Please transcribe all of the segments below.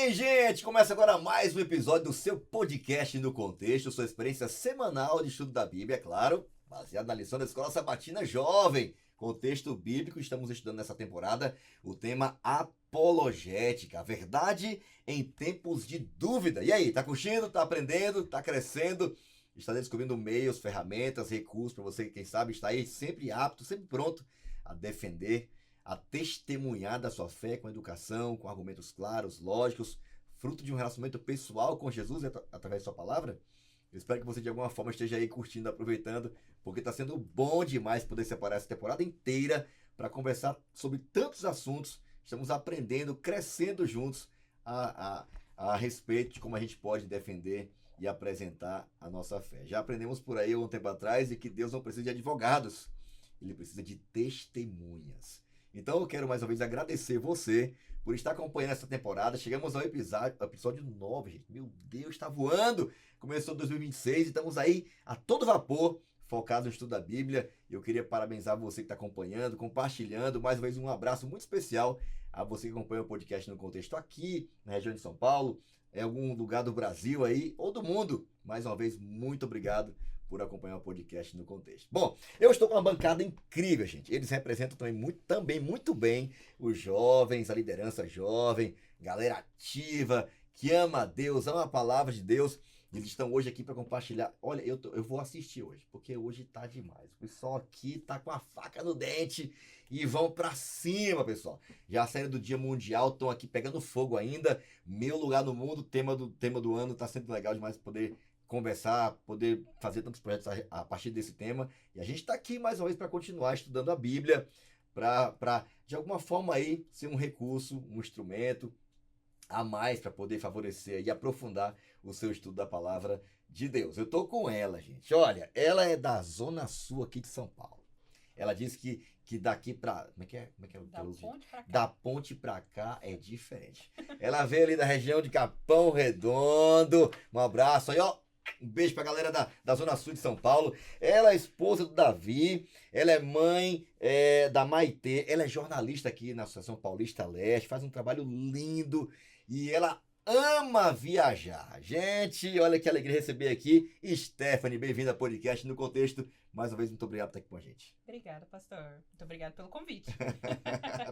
aí, gente? Começa agora mais um episódio do seu podcast no contexto, sua experiência semanal de estudo da Bíblia, é claro, baseado na lição da Escola Sabatina Jovem. Contexto bíblico, estamos estudando nessa temporada o tema apologética, a verdade em tempos de dúvida. E aí, tá curtindo, tá aprendendo, tá crescendo? Está descobrindo meios, ferramentas, recursos para você, quem sabe, está aí sempre apto, sempre pronto a defender, a testemunhar da sua fé com educação, com argumentos claros, lógicos, fruto de um relacionamento pessoal com Jesus através da sua palavra? Eu espero que você de alguma forma esteja aí curtindo, aproveitando, porque está sendo bom demais poder separar essa temporada inteira para conversar sobre tantos assuntos. Estamos aprendendo, crescendo juntos a respeito de como a gente pode defender e apresentar a nossa fé. Já aprendemos por aí um tempo atrás de que Deus não precisa de advogados, Ele precisa de testemunhas. Então eu quero mais uma vez agradecer você por estar acompanhando essa temporada. Chegamos ao episódio 9, gente. Meu Deus, está voando! Começou 2026 e estamos aí a todo vapor, focados no estudo da Bíblia. Eu queria parabenizar você que está acompanhando, compartilhando. Mais uma vez um abraço muito especial a você que acompanha o podcast no contexto aqui, na região de São Paulo, em algum lugar do Brasil aí, ou do mundo. Mais uma vez, muito obrigado por acompanhar o podcast no contexto. Bom, eu estou com uma bancada incrível, gente. Eles representam também muito bem os jovens, a liderança jovem, galera ativa, que ama a Deus, ama a palavra de Deus. Eles estão hoje aqui para compartilhar. Olha, eu vou assistir hoje, porque hoje tá demais. O pessoal aqui tá com a faca no dente e vão para cima, pessoal. Já saíram do Dia Mundial, estão aqui pegando fogo ainda. Meu lugar no mundo, tema do ano, tá sendo legal demais poder conversar, poder fazer tantos projetos a partir desse tema. E a gente está aqui mais uma vez para continuar estudando a Bíblia, para de alguma forma aí ser um recurso, um instrumento a mais para poder favorecer e aprofundar o seu estudo da palavra de Deus. Eu tô com ela, gente. Olha, ela é da Zona Sul aqui de São Paulo. Ela disse que daqui para... Como é que é? Da ponte para cá é diferente. Ela veio ali da região de Capão Redondo. Um abraço aí, ó. Um beijo pra galera da Zona Sul de São Paulo. Ela é esposa do Davi, ela é mãe da Maitê, ela é jornalista aqui na Associação Paulista Leste, faz um trabalho lindo e ela ama viajar. Gente, olha que alegria receber aqui Stephanie, bem-vinda ao podcast no contexto. Mais uma vez, muito obrigado por estar aqui com a gente. Obrigada, pastor. Muito obrigada pelo convite.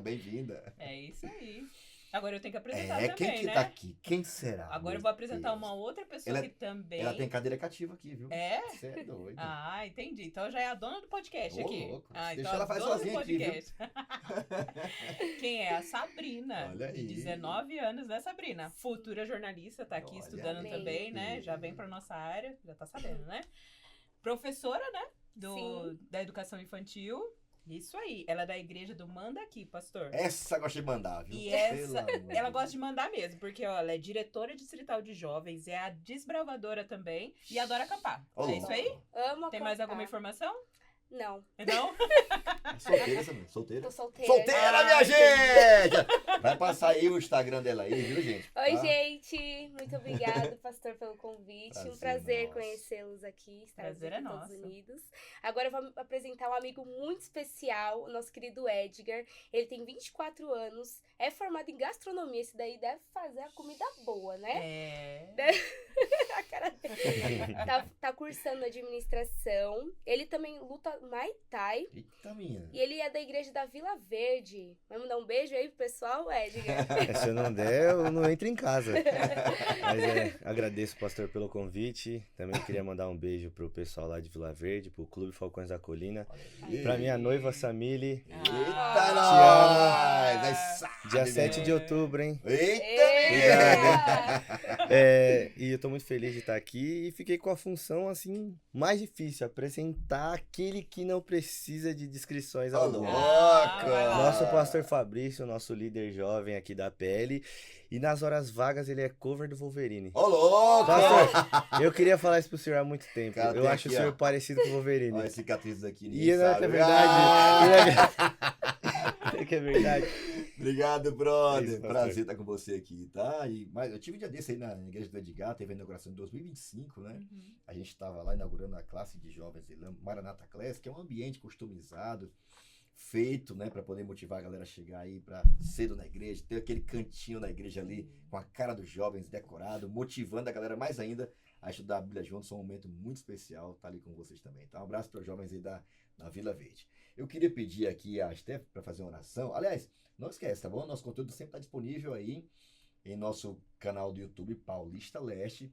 Bem-vinda. É isso aí. Agora eu tenho que apresentar também, quem que né? tá aqui? Quem será? Agora eu vou apresentar uma outra pessoa que também... Ela tem cadeira cativa aqui, viu? É? Você é doido. Ah, entendi. Então já é a dona do podcast aqui. Louco. Ah, Deixa então ela a fazer dona sozinha do aqui, viu? podcast. Quem é? A Sabrina. Olha aí. De 19 anos, né, Sabrina? Futura jornalista, tá aqui estudando aí. também, né? Já vem pra nossa área, já tá sabendo, né? Professora, né? Da educação infantil. Isso aí. Ela é da igreja do Manda Aqui, pastor. Essa gosta de mandar, viu? E ela gosta de mandar mesmo, porque ó, ela é diretora distrital de jovens, é a desbravadora também e adora acampar. Olá. É isso aí? Amo Tem mais alguma informação? Não. Não? Solteira, Sabrina? Solteira? Tô solteira. Solteira, minha gente! Vai passar aí o Instagram dela aí, viu, gente? Oi, Tá? gente. Muito obrigada, pastor, pelo convite. Um prazer nosso. conhecê-los aqui. Estar Prazer aqui é nos Estados nosso. Unidos. Agora eu vou apresentar um amigo muito especial, o nosso querido Edgar. Ele tem 24 anos, é formado em gastronomia. Esse daí deve fazer a comida boa, né? É. A cara dele. Tá cursando administração. Ele também luta Muay Thai. Eita, minha. E ele é da igreja da Vila Verde. Vamos dar um beijo aí pro pessoal, Edgar? Se eu não der, eu não entro em casa. Mas agradeço, pastor, pelo convite. Também queria mandar um beijo pro pessoal lá de Vila Verde, pro Clube Falcões da Colina. Pra minha noiva, Samile. Eita, amo. nós! Dia 7 de outubro, hein? Eita, minha! E eu tô muito feliz de estar aqui e fiquei com a função, assim, mais difícil. Apresentar aquele que não precisa de descrições Ô, alguma. louco! Nosso pastor Fabrício, nosso líder jovem aqui da PL. E nas horas vagas ele é cover do Wolverine. Ô, louco! Pastor, eu queria falar isso pro senhor há muito tempo. Cara, eu tem acho aqui, o senhor ó. parecido com o Wolverine. Olha as cicatrizes aqui. E ninguém não é sabe. que é verdade. É que é verdade. Obrigado, brother. Isso, pastor. Prazer estar com você aqui, tá? Mas eu tive um dia desse aí na igreja do Edgar, teve a inauguração em 2025, né? A gente estava lá inaugurando a classe de jovens, Maranata Class, que é um ambiente customizado, feito, né, para poder motivar a galera a chegar aí para cedo na igreja, ter aquele cantinho na igreja ali com a cara dos jovens decorado, motivando a galera mais ainda a estudar a Bíblia juntos. É um momento muito especial estar ali com vocês também. Então, um abraço para os jovens aí da Vila Verde. Eu queria pedir aqui a Steph para fazer uma oração. Aliás, não esquece, tá bom? Nosso conteúdo sempre está disponível aí em nosso canal do YouTube Paulista Leste.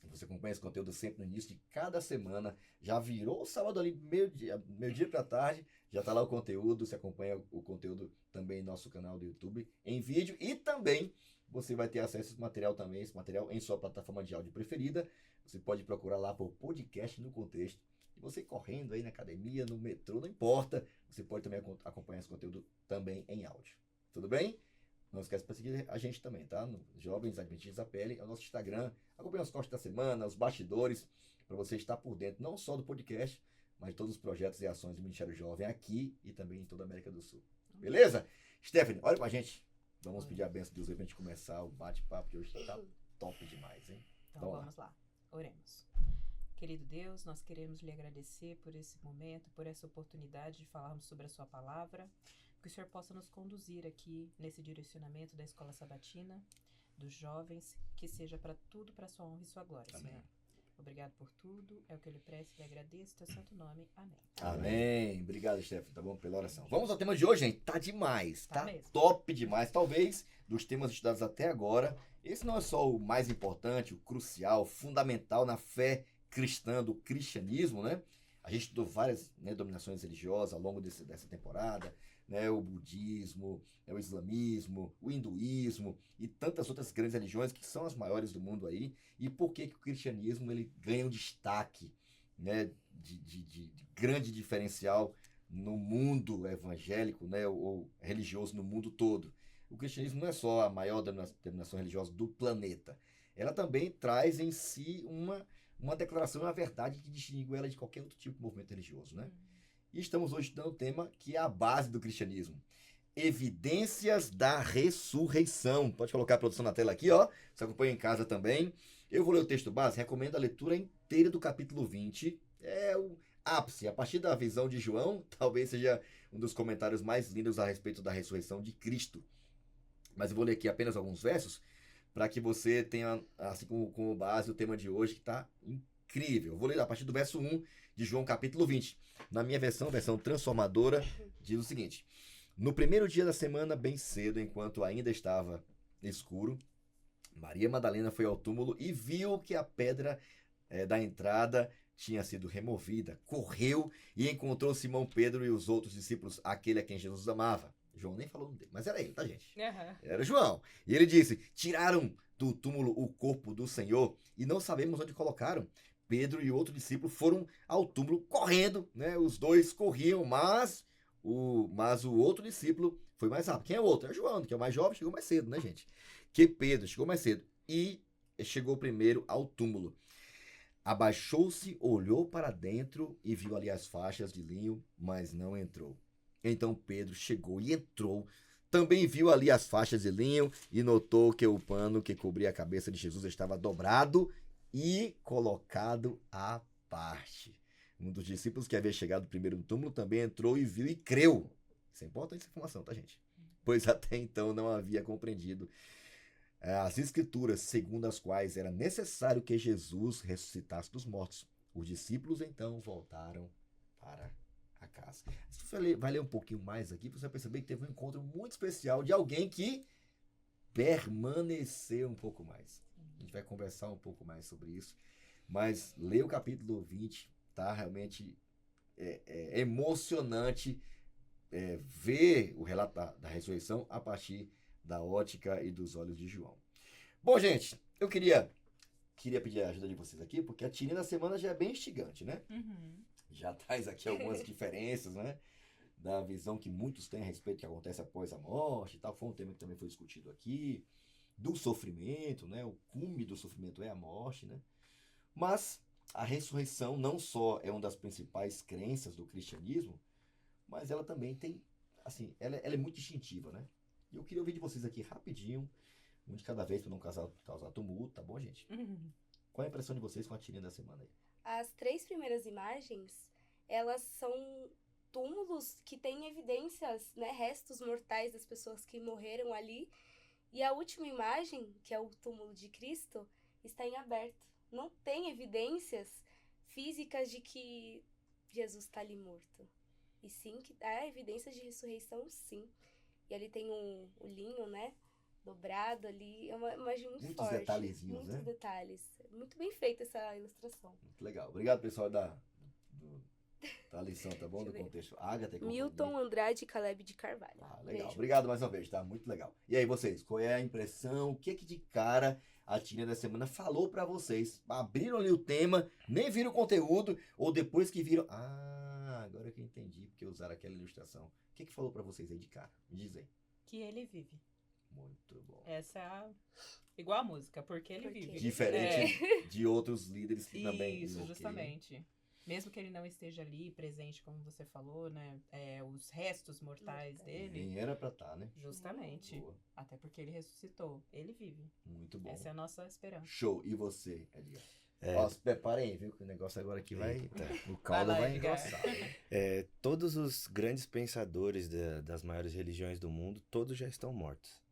Você acompanha esse conteúdo sempre no início de cada semana. Já virou sábado ali, meio-dia para tarde. Já está lá o conteúdo. Você acompanha o conteúdo também em nosso canal do YouTube em vídeo. E também você vai ter acesso a esse material em sua plataforma de áudio preferida. Você pode procurar lá por Podcast no Contexto. E você correndo aí na academia, no metrô, não importa. Você pode também acompanhar esse conteúdo também em áudio. Tudo bem? Não esquece para seguir a gente também, tá? No Jovens Adventistas da PL, é o nosso Instagram. Acompanhe os cortes da semana, os bastidores, para você estar por dentro não só do podcast, mas de todos os projetos e ações do Ministério Jovem aqui e também em toda a América do Sul. Beleza? Stephanie, olha pra gente. Vamos pedir a bênção de Deus aí pra gente começar o bate-papo de hoje, que tá top demais, hein? Então vamos lá. Oremos. Querido Deus, nós queremos lhe agradecer por esse momento, por essa oportunidade de falarmos sobre a sua palavra. Que o Senhor possa nos conduzir aqui nesse direcionamento da Escola Sabatina, dos jovens, que seja para tudo, para sua honra e sua glória, Amém. Senhor. Obrigado por tudo, é o que eu lhe presto e lhe agradeço, teu santo nome. Amém. Amém. Obrigado, Stephanie, tá bom? Pela oração. Vamos ao tema de hoje, hein? Tá demais, Tá tá mesmo. top demais. Talvez, dos temas estudados até agora, esse não é só o mais importante, o crucial, fundamental na fé cristã, do cristianismo, né? A gente estudou várias, né, dominações religiosas ao longo dessa temporada, né, o budismo, o islamismo, o hinduísmo e tantas outras grandes religiões que são as maiores do mundo aí. E por que o cristianismo ele ganha um destaque, né, de grande diferencial no mundo evangélico, né, ou religioso no mundo todo? O cristianismo não é só a maior denominação religiosa do planeta. Ela também traz em si uma declaração, uma verdade que distingue ela de qualquer outro tipo de movimento religioso, né? E estamos hoje estudando um tema que é a base do cristianismo. Evidências da ressurreição. Pode colocar a produção na tela aqui, ó. Você acompanha em casa também. Eu vou ler o texto base, recomendo a leitura inteira do capítulo 20. É o ápice. A partir da visão de João, talvez seja um dos comentários mais lindos a respeito da ressurreição de Cristo. Mas eu vou ler aqui apenas alguns versos para que você tenha, assim como base, o tema de hoje, que está incrível. Eu vou ler a partir do verso 1 de João capítulo 20. Na minha versão transformadora, diz o seguinte: no primeiro dia da semana, bem cedo, enquanto ainda estava escuro, Maria Madalena foi ao túmulo e viu que a pedra da entrada tinha sido removida. Correu e encontrou Simão Pedro e os outros discípulos, aquele a quem Jesus amava. João nem falou dele, mas era ele, tá, gente? Uhum. Era João. E ele disse: tiraram do túmulo o corpo do Senhor e não sabemos onde colocaram. Pedro e outro discípulo foram ao túmulo correndo, né? Os dois corriam, mas o outro discípulo foi mais rápido. Quem é o outro? É João, que é o mais jovem, chegou mais cedo, né, gente? Que Pedro chegou mais cedo e chegou primeiro ao túmulo. Abaixou-se, olhou para dentro e viu ali as faixas de linho, mas não entrou. Então Pedro chegou e entrou. Também viu ali as faixas de linho e notou que o pano que cobria a cabeça de Jesus estava dobrado e colocado à parte. Um dos discípulos que havia chegado primeiro no túmulo também entrou e viu e creu. Isso é importante essa informação, tá, gente? Pois até então não havia compreendido as escrituras segundo as quais era necessário que Jesus ressuscitasse dos mortos. Os discípulos então voltaram para a casa. Se você vai ler um pouquinho mais aqui, você vai perceber que teve um encontro muito especial de alguém que permaneceu um pouco mais. A gente vai conversar um pouco mais sobre isso, mas ler o capítulo 20, tá? Realmente é emocionante ver o relato da ressurreição a partir da ótica e dos olhos de João. Bom, gente, eu queria pedir a ajuda de vocês aqui, porque a tirinha da semana já é bem instigante, né? Uhum. Já traz aqui algumas diferenças, né? Da visão que muitos têm a respeito do que acontece após a morte e tal. Foi um tema que também foi discutido aqui. Do sofrimento, né? O cume do sofrimento é a morte, né? Mas a ressurreição não só é uma das principais crenças do cristianismo, mas ela também tem, assim, ela é muito distintiva, né? E eu queria ouvir de vocês aqui rapidinho, um de cada vez para não causar tumulto, tá bom, gente? Uhum. Qual é a impressão de vocês com a tirinha da semana aí? As 3 primeiras imagens, elas são túmulos que têm evidências, né, restos mortais das pessoas que morreram ali. E a última imagem, que é o túmulo de Cristo, está em aberto. Não tem evidências físicas de que Jesus está ali morto. E sim, que há evidências de ressurreição, sim. E ali tem o linho, né, dobrado ali. É uma imagem muito Muitos forte. detalhezinhos, Muitos né? detalhes. Muito bem feita essa ilustração. Muito legal. Obrigado, pessoal da lição, tá bom? Deixa Do eu ver. contexto. Agatha e companhia. Milton Andrade e Caleb de Carvalho. Ah, legal. Beijo. Obrigado mais uma vez, tá? Muito legal. E aí, vocês, qual é a impressão? O que é que de cara a Tina da semana falou pra vocês? Abriram ali o tema, nem viram o conteúdo, ou depois que viram... Ah, agora que eu entendi, porque usaram aquela ilustração. O que é que falou pra vocês aí de cara? Me diz aí. Que ele vive. Muito bom. Essa é igual a música, porque ele Porque vive. ele Diferente de outros líderes que também... Isso, ok. justamente. Mesmo que ele não esteja ali presente, como você falou, né? Os restos mortais dele. Nem era pra estar, né? Justamente. Boa. Até porque ele ressuscitou. Ele vive. Muito bom. Essa é a nossa esperança. Show. E você, Edgar? É. Ó, se preparem aí, viu? Que o negócio agora aqui vai... Eita. O caldo lá, vai Edgar. engrossar. Todos os grandes pensadores das maiores religiões do mundo, todos já estão mortos.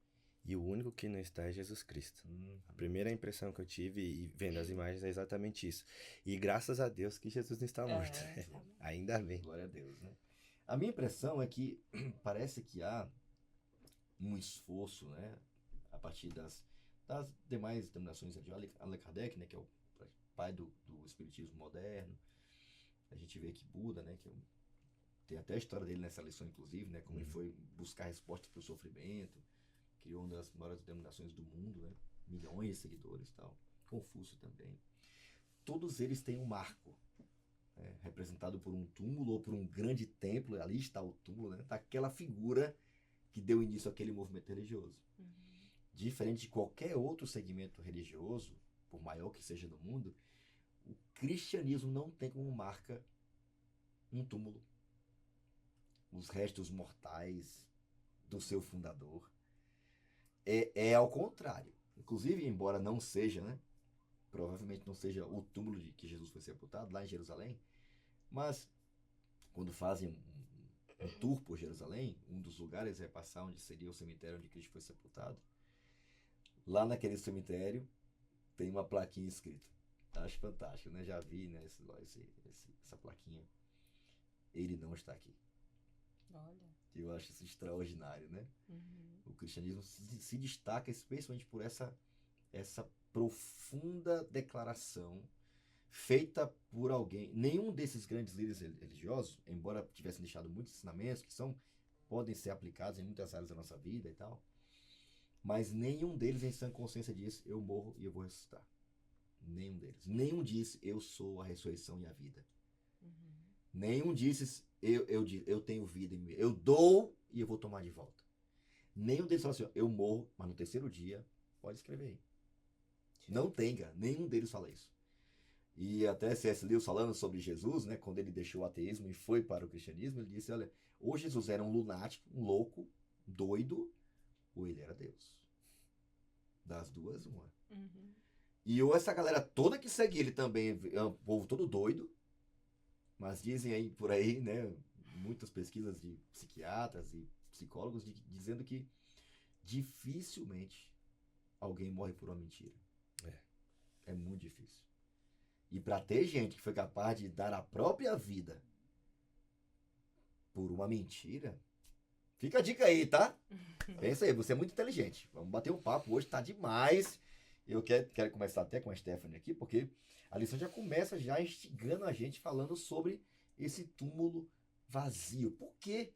E o único que não está é Jesus Cristo. A primeira impressão que eu tive, e vendo as imagens, é exatamente isso. E graças a Deus que Jesus não está morto. Ainda bem. Glória a Deus, né? A minha impressão é que parece que há um esforço, né? A partir das demais denominações de Allan Kardec, né? Que é o pai do espiritismo moderno. A gente vê que Buda, né? Tem até a história dele nessa lição, inclusive, né? Como ele foi buscar respostas para o sofrimento. Criou uma das maiores denominações do mundo, né? Milhões de seguidores e tal. Confúcio também. Todos eles têm um marco, né? Representado por um túmulo ou por um grande templo. Ali está o túmulo, né? Daquela figura que deu início àquele movimento religioso. Diferente de qualquer outro segmento religioso, por maior que seja no mundo, o cristianismo não tem como marca um túmulo. Os restos mortais do seu fundador. É ao contrário. Inclusive, embora não seja, né? Provavelmente não seja o túmulo de que Jesus foi sepultado lá em Jerusalém, mas quando fazem um tour por Jerusalém, um dos lugares é passar onde seria o cemitério onde Cristo foi sepultado. Lá naquele cemitério tem uma plaquinha escrita. Acho fantástico, né? Já vi, né, essa plaquinha. Ele não está aqui. Olha. Eu acho isso extraordinário, né? O cristianismo se destaca especialmente por essa profunda declaração feita por alguém. Nenhum desses grandes líderes religiosos, embora tivessem deixado muitos ensinamentos que podem ser aplicados em muitas áreas da nossa vida e tal, mas nenhum deles em sã consciência disse, eu morro e eu vou ressuscitar. Nenhum deles. Nenhum disse, eu sou a ressurreição e a vida. Nenhum disse, eu tenho vida em mim. Eu dou e eu vou tomar de volta. Nenhum deles falou assim, eu morro, mas no terceiro dia, pode escrever aí. Não tem, cara. Nenhum deles fala isso. E até C.S. Lewis falando sobre Jesus, né, quando ele deixou o ateísmo e foi para o cristianismo, ele disse, olha, ou Jesus era um lunático, um louco, doido, ou ele era Deus. Das duas, uma. E ou essa galera toda que segue ele também é um povo todo doido, mas dizem aí por aí, né, muitas pesquisas de psiquiatras e psicólogos dizendo que dificilmente alguém morre por uma mentira. É muito difícil. E para ter gente que foi capaz de dar a própria vida por uma mentira, fica a dica aí, tá? Pensa aí, você é muito inteligente. Vamos bater um papo hoje, tá demais. Eu quero começar até com a Stephanie aqui, porque a lição já começa já instigando a gente falando sobre esse túmulo vazio. Por que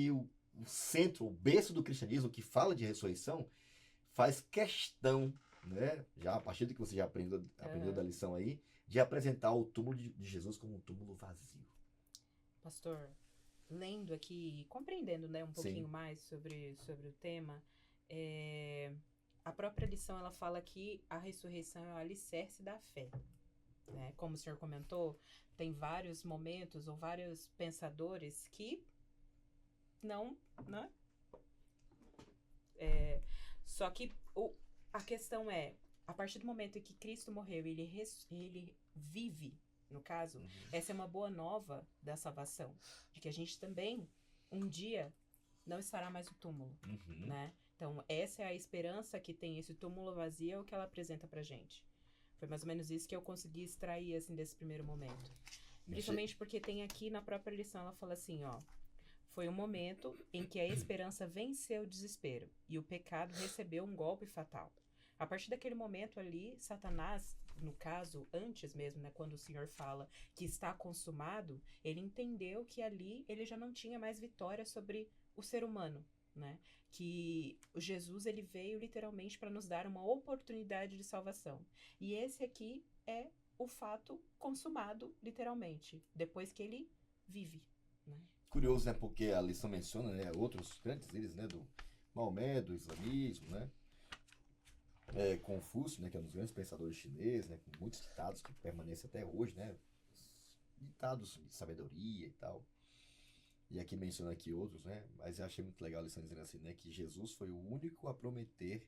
o centro, o berço do cristianismo que fala de ressurreição, faz questão, né, já a partir do que você já aprendeu da lição aí, de apresentar o túmulo de Jesus como um túmulo vazio? Pastor, lendo aqui, compreendendo, né, um pouquinho Sim. mais sobre o tema, a própria lição ela fala que a ressurreição é o alicerce da fé. Né? Como o senhor comentou, tem vários momentos ou vários pensadores que não, né? Só que a questão é, a partir do momento em que Cristo morreu, ele vive, no caso, essa é uma boa nova da salvação. De que a gente também, um dia, não estará mais no túmulo, né? Então, essa é a esperança que tem esse túmulo vazio, é o que ela apresenta pra gente. Foi mais ou menos isso que eu consegui extrair, assim, desse primeiro momento. Principalmente porque tem aqui na própria lição, ela fala assim, ó. Foi um momento em que a esperança venceu o desespero e o pecado recebeu um golpe fatal. A partir daquele momento ali, Satanás, no caso, antes mesmo, né, quando o Senhor fala que está consumado, ele entendeu que ali ele já não tinha mais vitória sobre o ser humano, né? Que o Jesus, ele veio literalmente para nos dar uma oportunidade de salvação. E esse aqui é o fato consumado, literalmente, depois que ele vive, né? Curioso, né? Porque a lição menciona, né, outros grandes líderes, né, do Maomé, do islamismo, né? Confúcio, né, que é um dos grandes pensadores chineses, né, com muitos ditados que permanecem até hoje, né? Ditados de sabedoria e tal. E aqui menciona aqui outros, né? Mas eu achei muito legal a lição dizendo assim, né, que Jesus foi o único a prometer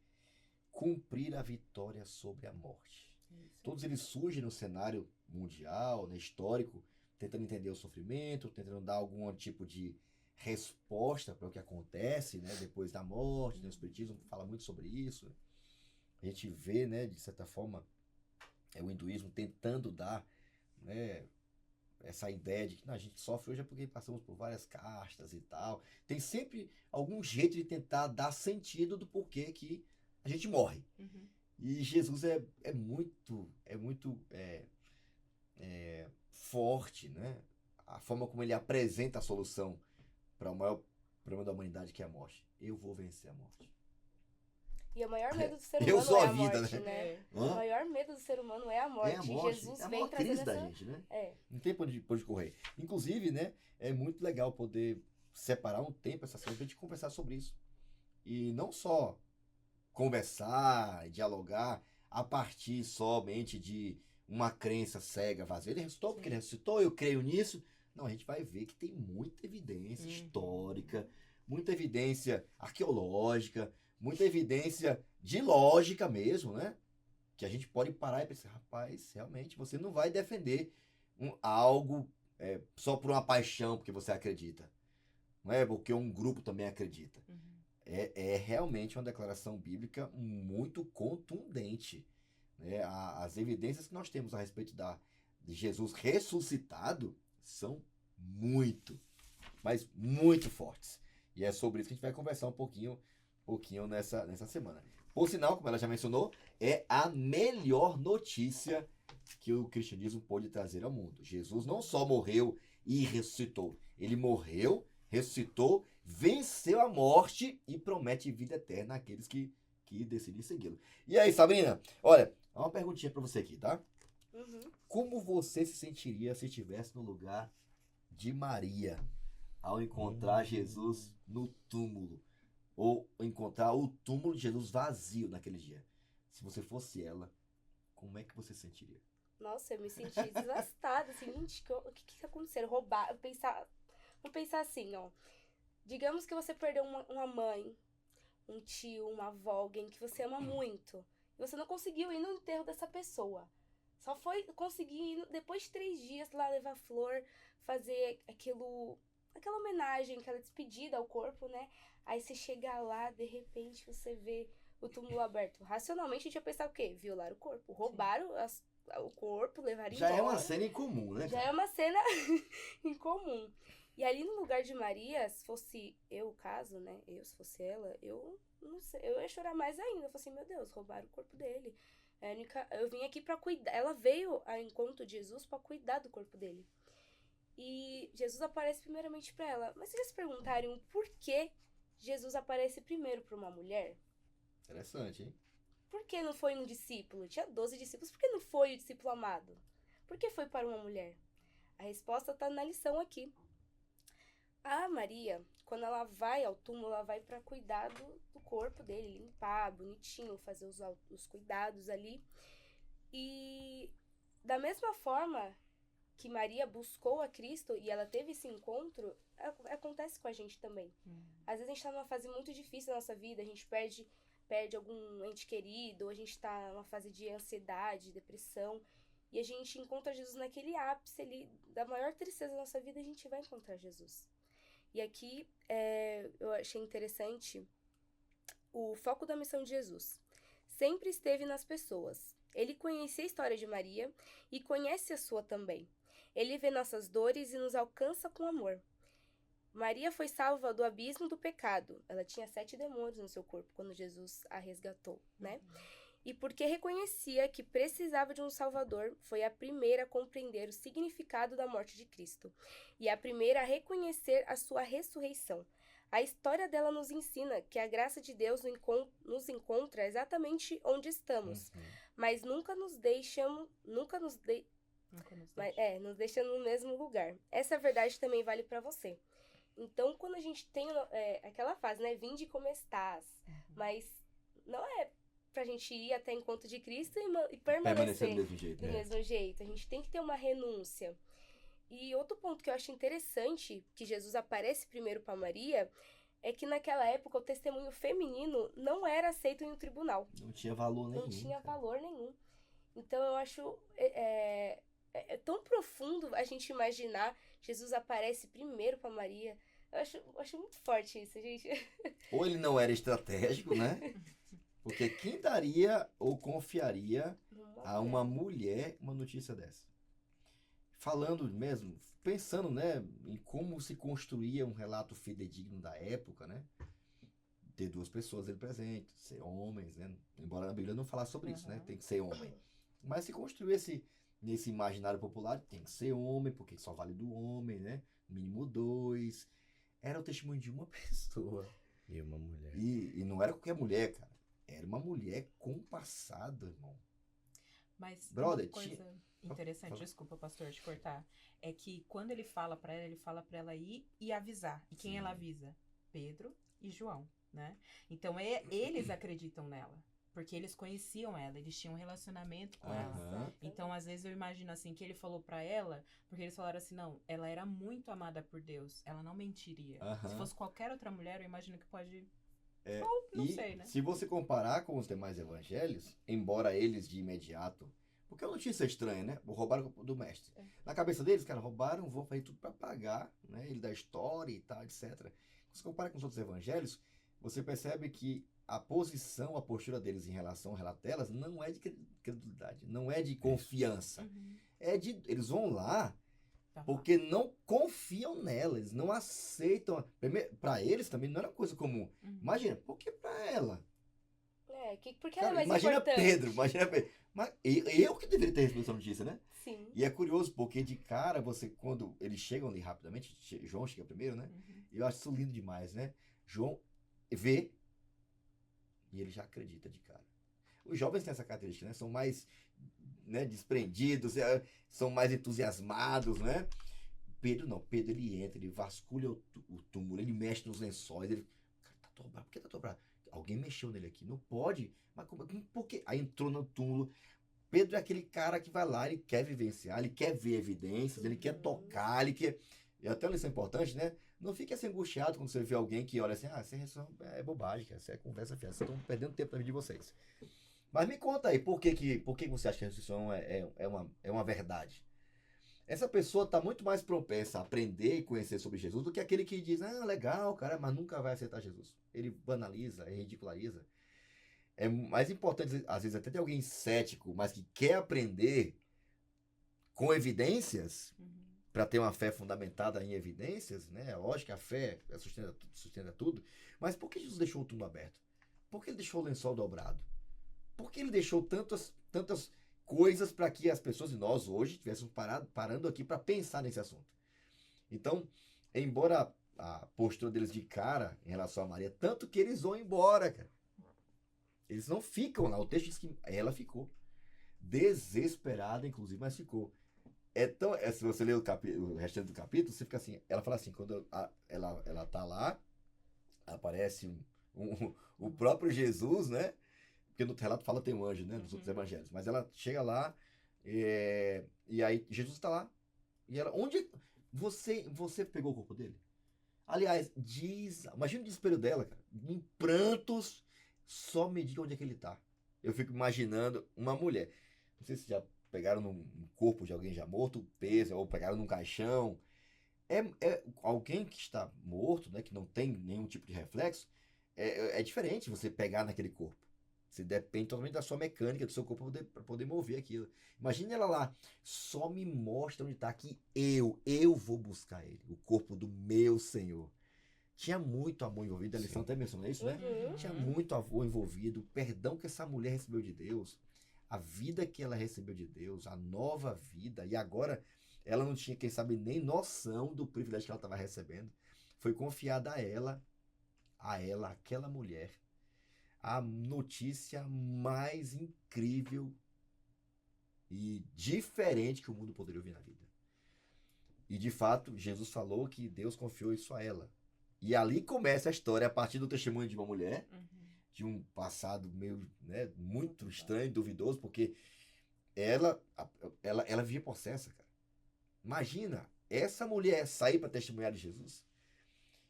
cumprir a vitória sobre a morte. Todos eles surgem no cenário mundial, né, histórico, tentando entender o sofrimento, tentando dar algum tipo de resposta para o que acontece, né, depois da morte, né? O Espiritismo fala muito sobre isso. A gente vê, né, de certa forma, o hinduísmo tentando dar, né, essa ideia de que a gente sofre hoje é porque passamos por várias castas e tal. Tem sempre algum jeito de tentar dar sentido do porquê que a gente morre. E Jesus é muito forte, né? A forma como ele apresenta a solução para o maior problema da humanidade, que é a morte. Eu vou vencer a morte. E o maior medo do ser Eu humano sou é a a vida, morte, né? né? Hã? O maior medo do ser humano é a morte. É a morte. E Jesus É a vem maior trazendo crise da essa... gente, né? É. Não tem pra onde correr. Inclusive, né, é muito legal poder separar um tempo essa semana pra gente conversar sobre isso. E não só conversar, dialogar a partir somente de uma crença cega, vazia. Ele ressuscitou porque ele ressuscitou, eu creio nisso. Não, a gente vai ver que tem muita evidência histórica, muita evidência arqueológica, muita evidência de lógica mesmo, né? Que a gente pode parar e pensar, rapaz, realmente você não vai defender algo só por uma paixão, porque você acredita. Não é porque um grupo também acredita. É realmente uma declaração bíblica muito contundente, né? As evidências que nós temos a respeito de Jesus ressuscitado são mas muito fortes. E é sobre isso que a gente vai conversar um pouquinho nessa semana. Por sinal, como ela já mencionou, é a melhor notícia que o cristianismo pôde trazer ao mundo. Jesus não só morreu e ressuscitou, ele morreu, ressuscitou, venceu a morte e promete vida eterna àqueles que decidem segui-lo. E aí, Sabrina, olha, uma perguntinha pra você aqui, tá? Como você se sentiria se estivesse no lugar de Maria ao encontrar Jesus no túmulo? Ou encontrar o túmulo de Jesus vazio naquele dia? Se você fosse ela, como é que você se sentiria? Nossa, eu me senti devastada, assim, gente, o que aconteceu? Roubar, vamos pensar assim, ó. Digamos que você perdeu uma mãe, um tio, uma avó, alguém que você ama muito. E você não conseguiu ir no enterro dessa pessoa. Só foi conseguir ir depois de 3 dias lá levar flor, fazer aquela homenagem, aquela despedida ao corpo, né? Aí você chega lá, de repente você vê o túmulo aberto. Racionalmente a gente ia pensar o quê? Violar o corpo. Roubaram o corpo, levaram embora. Já é uma cena incomum, né? Já é uma cena incomum. E ali no lugar de Maria, se fosse eu o caso, né? Se fosse ela, eu não sei, eu ia chorar mais ainda. Eu falei assim, meu Deus, roubaram o corpo dele. Eu vim aqui pra cuidar. Ela veio ao encontro de Jesus pra cuidar do corpo dele. E Jesus aparece primeiramente pra ela. Mas vocês já se perguntaram por que Jesus aparece primeiro pra uma mulher? Interessante, hein? Por que não foi um discípulo? Tinha 12 discípulos. Por que não foi o discípulo amado? Por que foi para uma mulher? A resposta tá na lição aqui. A Maria, quando ela vai ao túmulo, ela vai para cuidar do corpo dele, limpar, bonitinho, fazer os cuidados ali. E da mesma forma que Maria buscou a Cristo e ela teve esse encontro, acontece com a gente também. Às vezes a gente tá numa fase muito difícil da nossa vida, a gente perde algum ente querido, ou a gente tá numa fase de ansiedade, depressão. E a gente encontra Jesus naquele ápice ali, da maior tristeza da nossa vida, a gente vai encontrar Jesus. E aqui eu achei interessante o foco da missão de Jesus. Sempre esteve nas pessoas. Ele conhecia a história de Maria e conhece a sua também. Ele vê nossas dores e nos alcança com amor. Maria foi salva do abismo do pecado. Ela tinha 7 demônios no seu corpo quando Jesus a resgatou, né? E porque reconhecia que precisava de um Salvador, foi a primeira a compreender o significado da morte de Cristo e a primeira a reconhecer a sua ressurreição. A história dela nos ensina que a graça de Deus nos encontra exatamente onde estamos, mas nunca nos deixa no mesmo lugar. Essa verdade também vale para você. Então, quando a gente tem aquela fase, né, vinde como estás, mas não é pra gente ir até encontro de Cristo e permanecer do mesmo jeito. A gente tem que ter uma renúncia. E outro ponto que eu acho interessante, que Jesus aparece primeiro para Maria, é que naquela época o testemunho feminino não era aceito em um tribunal. Não tinha valor nenhum. Não tinha valor nenhum. Então eu acho é tão profundo a gente imaginar Jesus aparece primeiro para Maria. Eu acho muito forte isso, gente. Ou ele não era estratégico, né? Porque quem daria ou confiaria a uma mulher uma notícia dessa? Falando mesmo, pensando, né, em como se construía um relato fidedigno da época, né? Ter 2 pessoas ali presentes, ser homens, né? Embora na Bíblia não falasse sobre isso, né? Tem que ser homem. Mas se construiu nesse imaginário popular, tem que ser homem, porque só vale do homem, né? Mínimo 2. Era o testemunho de uma pessoa. E uma mulher. E não era qualquer mulher, cara. Era uma mulher com passado, irmão. Mas Brother, uma coisa interessante, desculpa, pastor, te cortar, é que quando ele fala pra ela ir e avisar. E quem ela avisa? Pedro e João, né? Então eles acreditam nela. Porque eles conheciam ela, eles tinham um relacionamento com ela. Então, às vezes, eu imagino assim, que ele falou pra ela, porque eles falaram assim, não, ela era muito amada por Deus, ela não mentiria. Se fosse qualquer outra mulher, eu imagino que pode... Ou, não sei, né? Se você comparar com os demais evangelhos, embora eles de imediato... Porque é uma notícia estranha, né? Roubaram do mestre. Na cabeça deles, cara, roubaram, vão fazer tudo pra pagar, né? Ele da história e tal, etc. Se você compara com os outros evangelhos, você percebe que a posição, a postura deles em relação ao relato delas não é de credulidade, não é de confiança. Eles vão lá porque não confiam nela, eles não aceitam. Para eles também não era coisa comum. Imagina, por que para ela? Porque ela é mais imagina importante. Imagina Pedro. Mas eu que deveria ter recebido essa notícia, né? Sim. E é curioso, porque de cara, quando eles chegam ali rapidamente, João chega primeiro, né? E eu acho isso lindo demais, né? João vê e ele já acredita de cara. Os jovens têm essa característica, né? São mais, né, desprendidos, são mais entusiasmados, né? Pedro não. Pedro, ele entra, ele vasculha o túmulo, ele mexe nos lençóis, ele... Cara, tá dobrado. Por que tá dobrado? Alguém mexeu nele aqui. Não pode. Mas por quê? Aí entrou no túmulo. Pedro é aquele cara que vai lá, ele quer vivenciar, ele quer ver evidências, ele quer tocar, ele quer... E até uma lição importante, né? Não fique assim angustiado quando você vê alguém que olha assim, essa é bobagem, cara, isso é conversa fiada, vocês estão perdendo tempo na vida de vocês. Mas me conta aí, por que você acha que a ressurreição é uma verdade? Essa pessoa está muito mais propensa a aprender e conhecer sobre Jesus do que aquele que diz, legal, cara, mas nunca vai aceitar Jesus. Ele banaliza, ridiculariza. É mais importante, às vezes, até ter alguém cético, mas que quer aprender com evidências, para ter uma fé fundamentada em evidências, né? É lógico que a fé sustenta tudo, mas por que Jesus deixou o túmulo aberto? Por que ele deixou o lençol dobrado? Por que ele deixou tantas coisas para que as pessoas e nós hoje estivéssemos parando aqui para pensar nesse assunto? Então, embora a postura deles de cara em relação a Maria, tanto que eles vão embora, cara. Eles não ficam lá. O texto diz que ela ficou. Desesperada, inclusive, mas ficou. Se você ler o restante do capítulo, você fica assim, ela fala assim, quando ela tá lá, aparece o próprio Jesus, né? Porque no relato fala tem um anjo, né? Nos outros evangelhos. Mas ela chega lá, e aí Jesus está lá. E ela, onde você pegou o corpo dele? Aliás, imagina o desespero dela, cara. Em prantos, só me diga onde é que ele tá. Eu fico imaginando uma mulher. Não sei se já pegaram num corpo de alguém já morto, peso, ou pegaram num caixão. É alguém que está morto, né, que não tem nenhum tipo de reflexo, é diferente você pegar naquele corpo. Você depende totalmente da sua mecânica, do seu corpo para poder mover aquilo. Imagina ela lá, só me mostra onde está, que eu vou buscar ele, o corpo do meu Senhor. Tinha muito amor envolvido, a lição até mencionou isso, né? Uhum. Tinha muito amor envolvido, o perdão que essa mulher recebeu de Deus, a vida que ela recebeu de Deus, a nova vida, e agora ela não tinha, quem sabe, nem noção do privilégio que ela estava recebendo. Foi confiada a ela, aquela mulher, a notícia mais incrível e diferente que o mundo poderia ouvir na vida. E de fato, Jesus falou que Deus confiou isso a ela. E ali começa a história, a partir do testemunho de uma mulher, de um passado meio, né, muito estranho, duvidoso, porque ela vivia possessa, cara. Imagina, essa mulher sair para testemunhar de Jesus,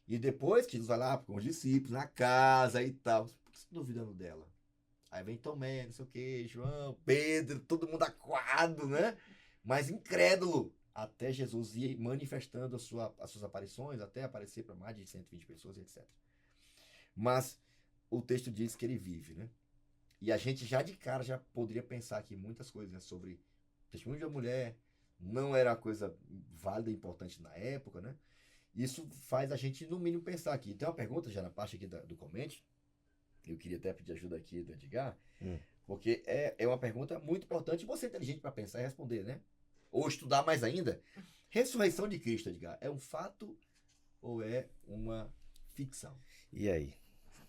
e depois que Jesus vai lá com os discípulos, na casa e tal, por que você está duvidando dela? Aí vem Tomé, não sei o que, João, Pedro, todo mundo acuado, né? Mas incrédulo. Até Jesus ir manifestando as suas aparições, até aparecer para mais de 120 pessoas, etc. Mas o texto diz que ele vive, né? E a gente já de cara já poderia pensar aqui muitas coisas, né? Sobre o testemunho de uma mulher, não era uma coisa válida e importante na época, né? Isso faz a gente, no mínimo, pensar aqui. Tem uma pergunta já na parte aqui do comente, eu queria até pedir ajuda aqui do Edgar, porque é uma pergunta muito importante, e você é inteligente para pensar e responder, né? Ou estudar mais ainda. Ressurreição de Cristo, Edgar, é um fato ou é uma ficção? E aí?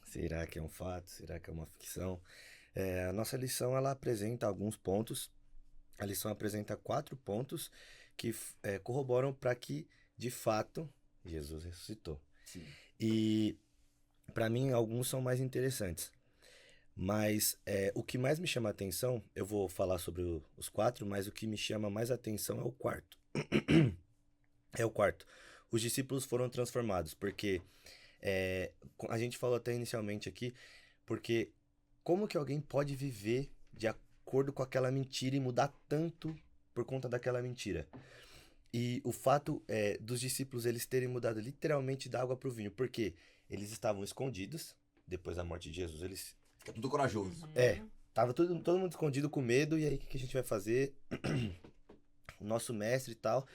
Será que é um fato? Será que é uma ficção? A nossa lição, ela apresenta alguns pontos. A lição apresenta 4 pontos que corroboram para que, de fato, Jesus ressuscitou. Sim. E, para mim, alguns são mais interessantes. Mas o que mais me chama a atenção, eu vou falar sobre os 4, mas o que me chama mais atenção é o quarto. É o quarto. Os discípulos foram transformados, porque a gente falou até inicialmente aqui, porque como que alguém pode viver de acordo com aquela mentira e mudar tanto por conta daquela mentira? E o fato dos discípulos eles terem mudado literalmente da água para o vinho, porque eles estavam escondidos, depois da morte de Jesus, eles... Fica tudo corajoso. Tava todo mundo escondido com medo, e aí o que a gente vai fazer? O nosso mestre e tal,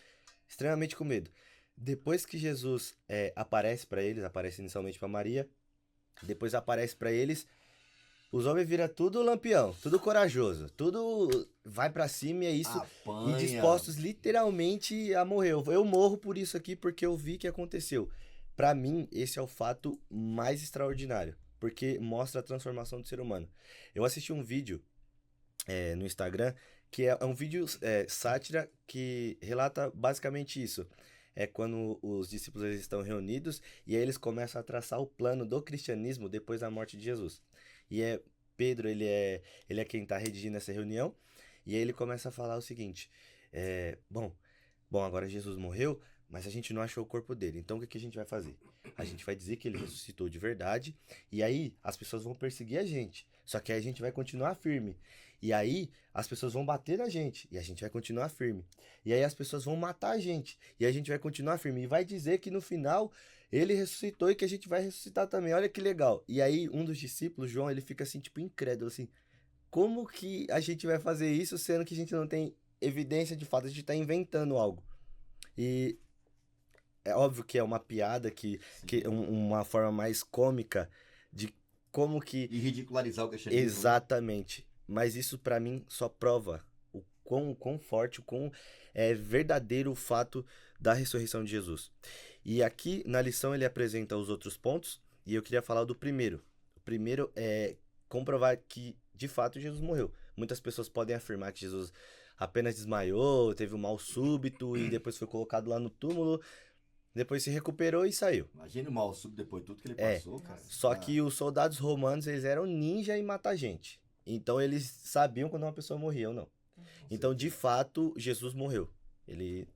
extremamente com medo. Depois que Jesus aparece para eles, aparece inicialmente para Maria, depois aparece para eles, os homens viram tudo lampião, tudo corajoso, tudo vai para cima e é isso, Apanha. e dispostos literalmente a morrer. Eu morro por isso aqui porque eu vi que aconteceu. Para mim, esse é o fato mais extraordinário, porque mostra a transformação do ser humano. Eu assisti um vídeo no Instagram, que é um vídeo sátira que relata basicamente isso. É quando os discípulos eles estão reunidos e aí eles começam a traçar o plano do cristianismo depois da morte de Jesus. E Pedro, ele é quem está redigindo essa reunião, e aí ele começa a falar o seguinte, bom, agora Jesus morreu, mas a gente não achou o corpo dele, então o que a gente vai fazer? A gente vai dizer que ele ressuscitou de verdade, e aí as pessoas vão perseguir a gente, só que aí a gente vai continuar firme. E aí as pessoas vão bater na gente, e a gente vai continuar firme. E aí as pessoas vão matar a gente, e a gente vai continuar firme. E vai dizer que no final ele ressuscitou e que a gente vai ressuscitar também. Olha que legal. E aí um dos discípulos, João, ele fica assim, tipo, incrédulo, assim. Como que a gente vai fazer isso, sendo que a gente não tem evidência de fato? A gente tá inventando algo. E é óbvio que é uma piada, que uma forma mais cômica de como que... E ridicularizar o cristianismo. Exatamente. Mas isso pra mim só prova o quão forte, o quão verdadeiro o fato da ressurreição de Jesus. E aqui na lição ele apresenta os outros pontos, e eu queria falar do primeiro. O primeiro é comprovar que de fato Jesus morreu. Muitas pessoas podem afirmar que Jesus apenas desmaiou, teve um mal súbito e depois foi colocado lá no túmulo, depois se recuperou e saiu. Imagina o mal súbito depois de tudo que ele passou, cara. Só que os soldados romanos, eles eram ninja em matar gente. Então eles sabiam quando uma pessoa morria ou não. Então, de fato, Jesus morreu. Ele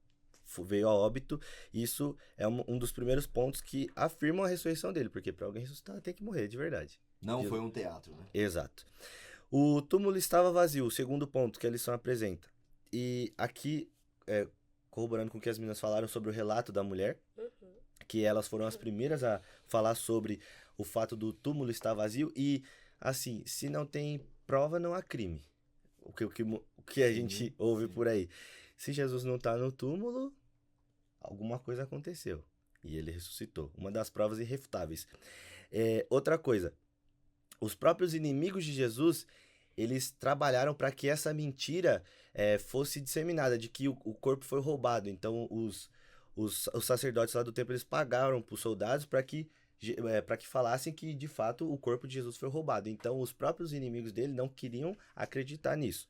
veio a óbito. Isso é um dos primeiros pontos que afirmam a ressurreição dele. Porque para alguém ressuscitar, tem que morrer, de verdade. Não foi um teatro, né? Exato. O túmulo estava vazio. O segundo ponto que a lição apresenta. E aqui, corroborando com o que as meninas falaram sobre o relato da mulher, Uhum. que elas foram as primeiras a falar sobre o fato do túmulo estar vazio e, assim, se não tem prova, não há crime. O que a Sim, gente ouve sim. por aí. Se Jesus não está no túmulo, alguma coisa aconteceu. E ele ressuscitou. Uma das provas irrefutáveis. Outra coisa, os próprios inimigos de Jesus, eles trabalharam para que essa mentira fosse disseminada, de que o corpo foi roubado. Então, os sacerdotes lá do templo, eles pagaram para os soldados para que falassem que, de fato, o corpo de Jesus foi roubado. Então, os próprios inimigos dele não queriam acreditar nisso.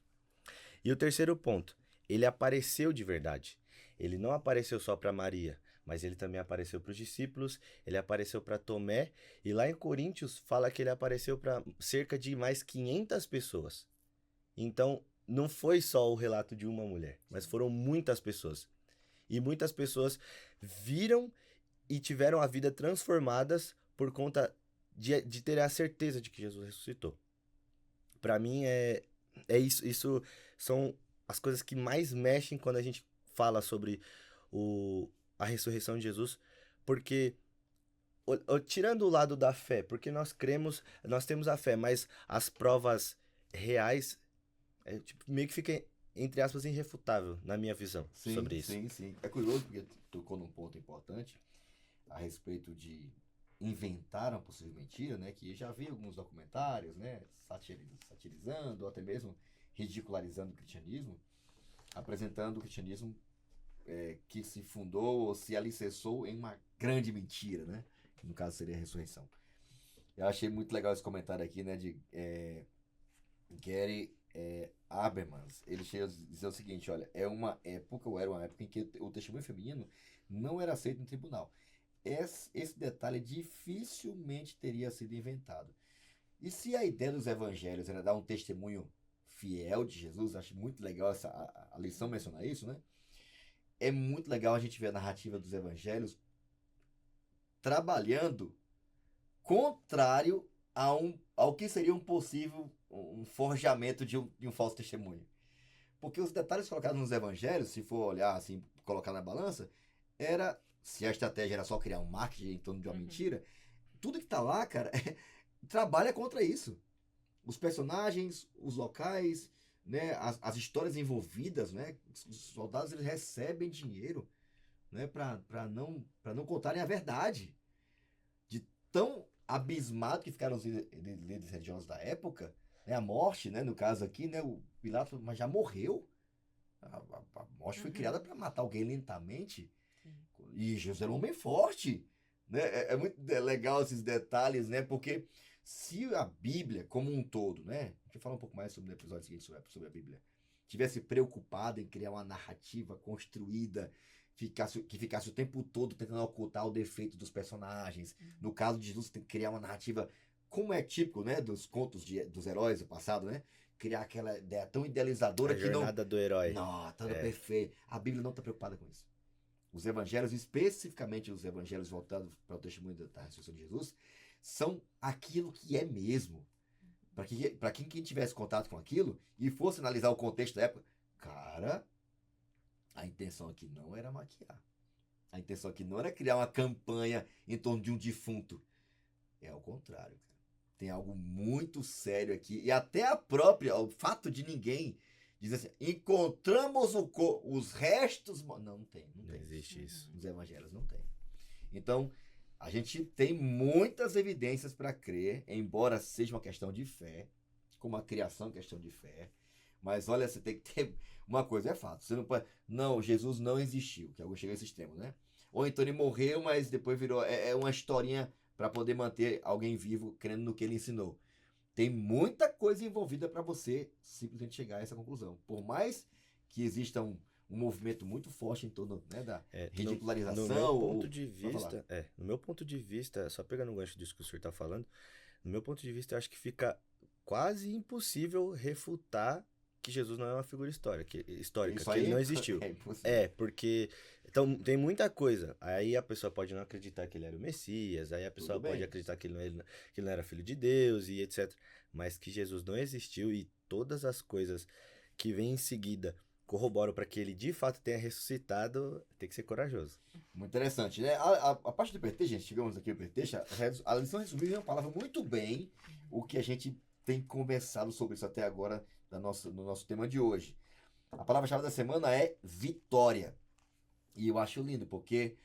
E o terceiro ponto, ele apareceu de verdade. Ele não apareceu só para Maria, mas ele também apareceu para os discípulos, ele apareceu para Tomé, e lá em Coríntios fala que ele apareceu para cerca de mais 500 pessoas. Então, não foi só o relato de uma mulher, mas foram muitas pessoas. E muitas pessoas viram e tiveram a vida transformadas por conta de ter a certeza de que Jesus ressuscitou. Para mim, isso são as coisas que mais mexem quando a gente fala sobre a ressurreição de Jesus, porque tirando o lado da fé, porque nós cremos, nós temos a fé, mas as provas reais meio que fica, entre aspas, irrefutável na minha visão sobre isso. Sim. É curioso porque tocou num ponto importante a respeito de inventar uma possível mentira, né? Que já vi alguns documentários, né? Satirizando ou até mesmo ridicularizando o cristianismo, apresentando o cristianismo que se fundou ou se alicerçou em uma grande mentira, né? Que no caso seria a ressurreição. Eu achei muito legal esse comentário aqui, né? De Gary Habermas. Ele chega a dizer o seguinte: olha, era uma época em que o testemunho feminino não era aceito no tribunal. Esse detalhe dificilmente teria sido inventado. E se a ideia dos evangelhos era dar um testemunho fiel de Jesus, acho muito legal a lição mencionar isso, né? É muito legal a gente ver a narrativa dos evangelhos trabalhando contrário ao que seria um possível um forjamento de um falso testemunho. Porque os detalhes colocados nos evangelhos, se for olhar assim, colocar na balança, se a estratégia era só criar um marketing em torno de uma mentira, tudo que tá lá, cara, trabalha contra isso. Os personagens, os locais, né, as histórias envolvidas, né, os soldados eles recebem dinheiro, né, para não contarem a verdade. De tão abismado que ficaram os líderes religiosos da época, né, a morte, né, no caso aqui, né, o Pilatos mas já morreu. A morte foi criada para matar alguém lentamente. E Jesus era um homem forte, né? É muito legal esses detalhes, né? Porque se a Bíblia como um todo, né? A gente vai falar um pouco mais sobre no episódio seguinte sobre a Bíblia, tivesse preocupada em criar uma narrativa construída, que ficasse o tempo todo tentando ocultar o defeito dos personagens. No caso de Jesus, tem que criar uma narrativa, como é típico, né? Dos contos dos heróis do passado, né? Criar aquela ideia tão idealizadora que não... A jornada do herói. Não, tudo perfeito. A Bíblia não está preocupada com isso. Os evangelhos, especificamente os evangelhos voltados para o testemunho da ressurreição de Jesus, são aquilo que é mesmo. Para quem tivesse contato com aquilo e fosse analisar o contexto da época, cara, a intenção aqui não era maquiar. A intenção aqui não era criar uma campanha em torno de um defunto. É ao contrário, cara. Tem algo muito sério aqui. E até o fato de ninguém diz assim, encontramos os restos... Não tem. Não existe isso. Os evangelhos não tem. Então, a gente tem muitas evidências para crer, embora seja uma questão de fé, como a criação é uma questão de fé. Mas olha, você tem que ter... Uma coisa é fato. Você não pode... Não, Jesus não existiu, que alguns chegam a esse extremo, né? Ou então ele morreu, mas depois virou... É uma historinha para poder manter alguém vivo, crendo no que ele ensinou. Tem muita coisa envolvida para você simplesmente chegar a essa conclusão. Por mais que exista um movimento muito forte em torno, né, da ridicularização. No meu ponto de vista, só pegando o gancho disso que o senhor está falando, no meu ponto de vista, eu acho que fica quase impossível refutar que Jesus não é uma figura histórica, que ele não existiu. Porque então, tem muita coisa. Aí a pessoa pode não acreditar que ele era o Messias, aí a pessoa pode acreditar que ele não era filho de Deus e etc. Mas que Jesus não existiu e todas as coisas que vêm em seguida corroboram para que ele de fato tenha ressuscitado, tem que ser corajoso. Muito interessante, né? A parte do pretexto, gente, chegamos aqui no pretexto, a lição resumiu em uma palavra muito bem o que a gente tem conversado sobre isso até agora no nosso tema de hoje. A palavra-chave da semana é vitória. E eu acho lindo, porque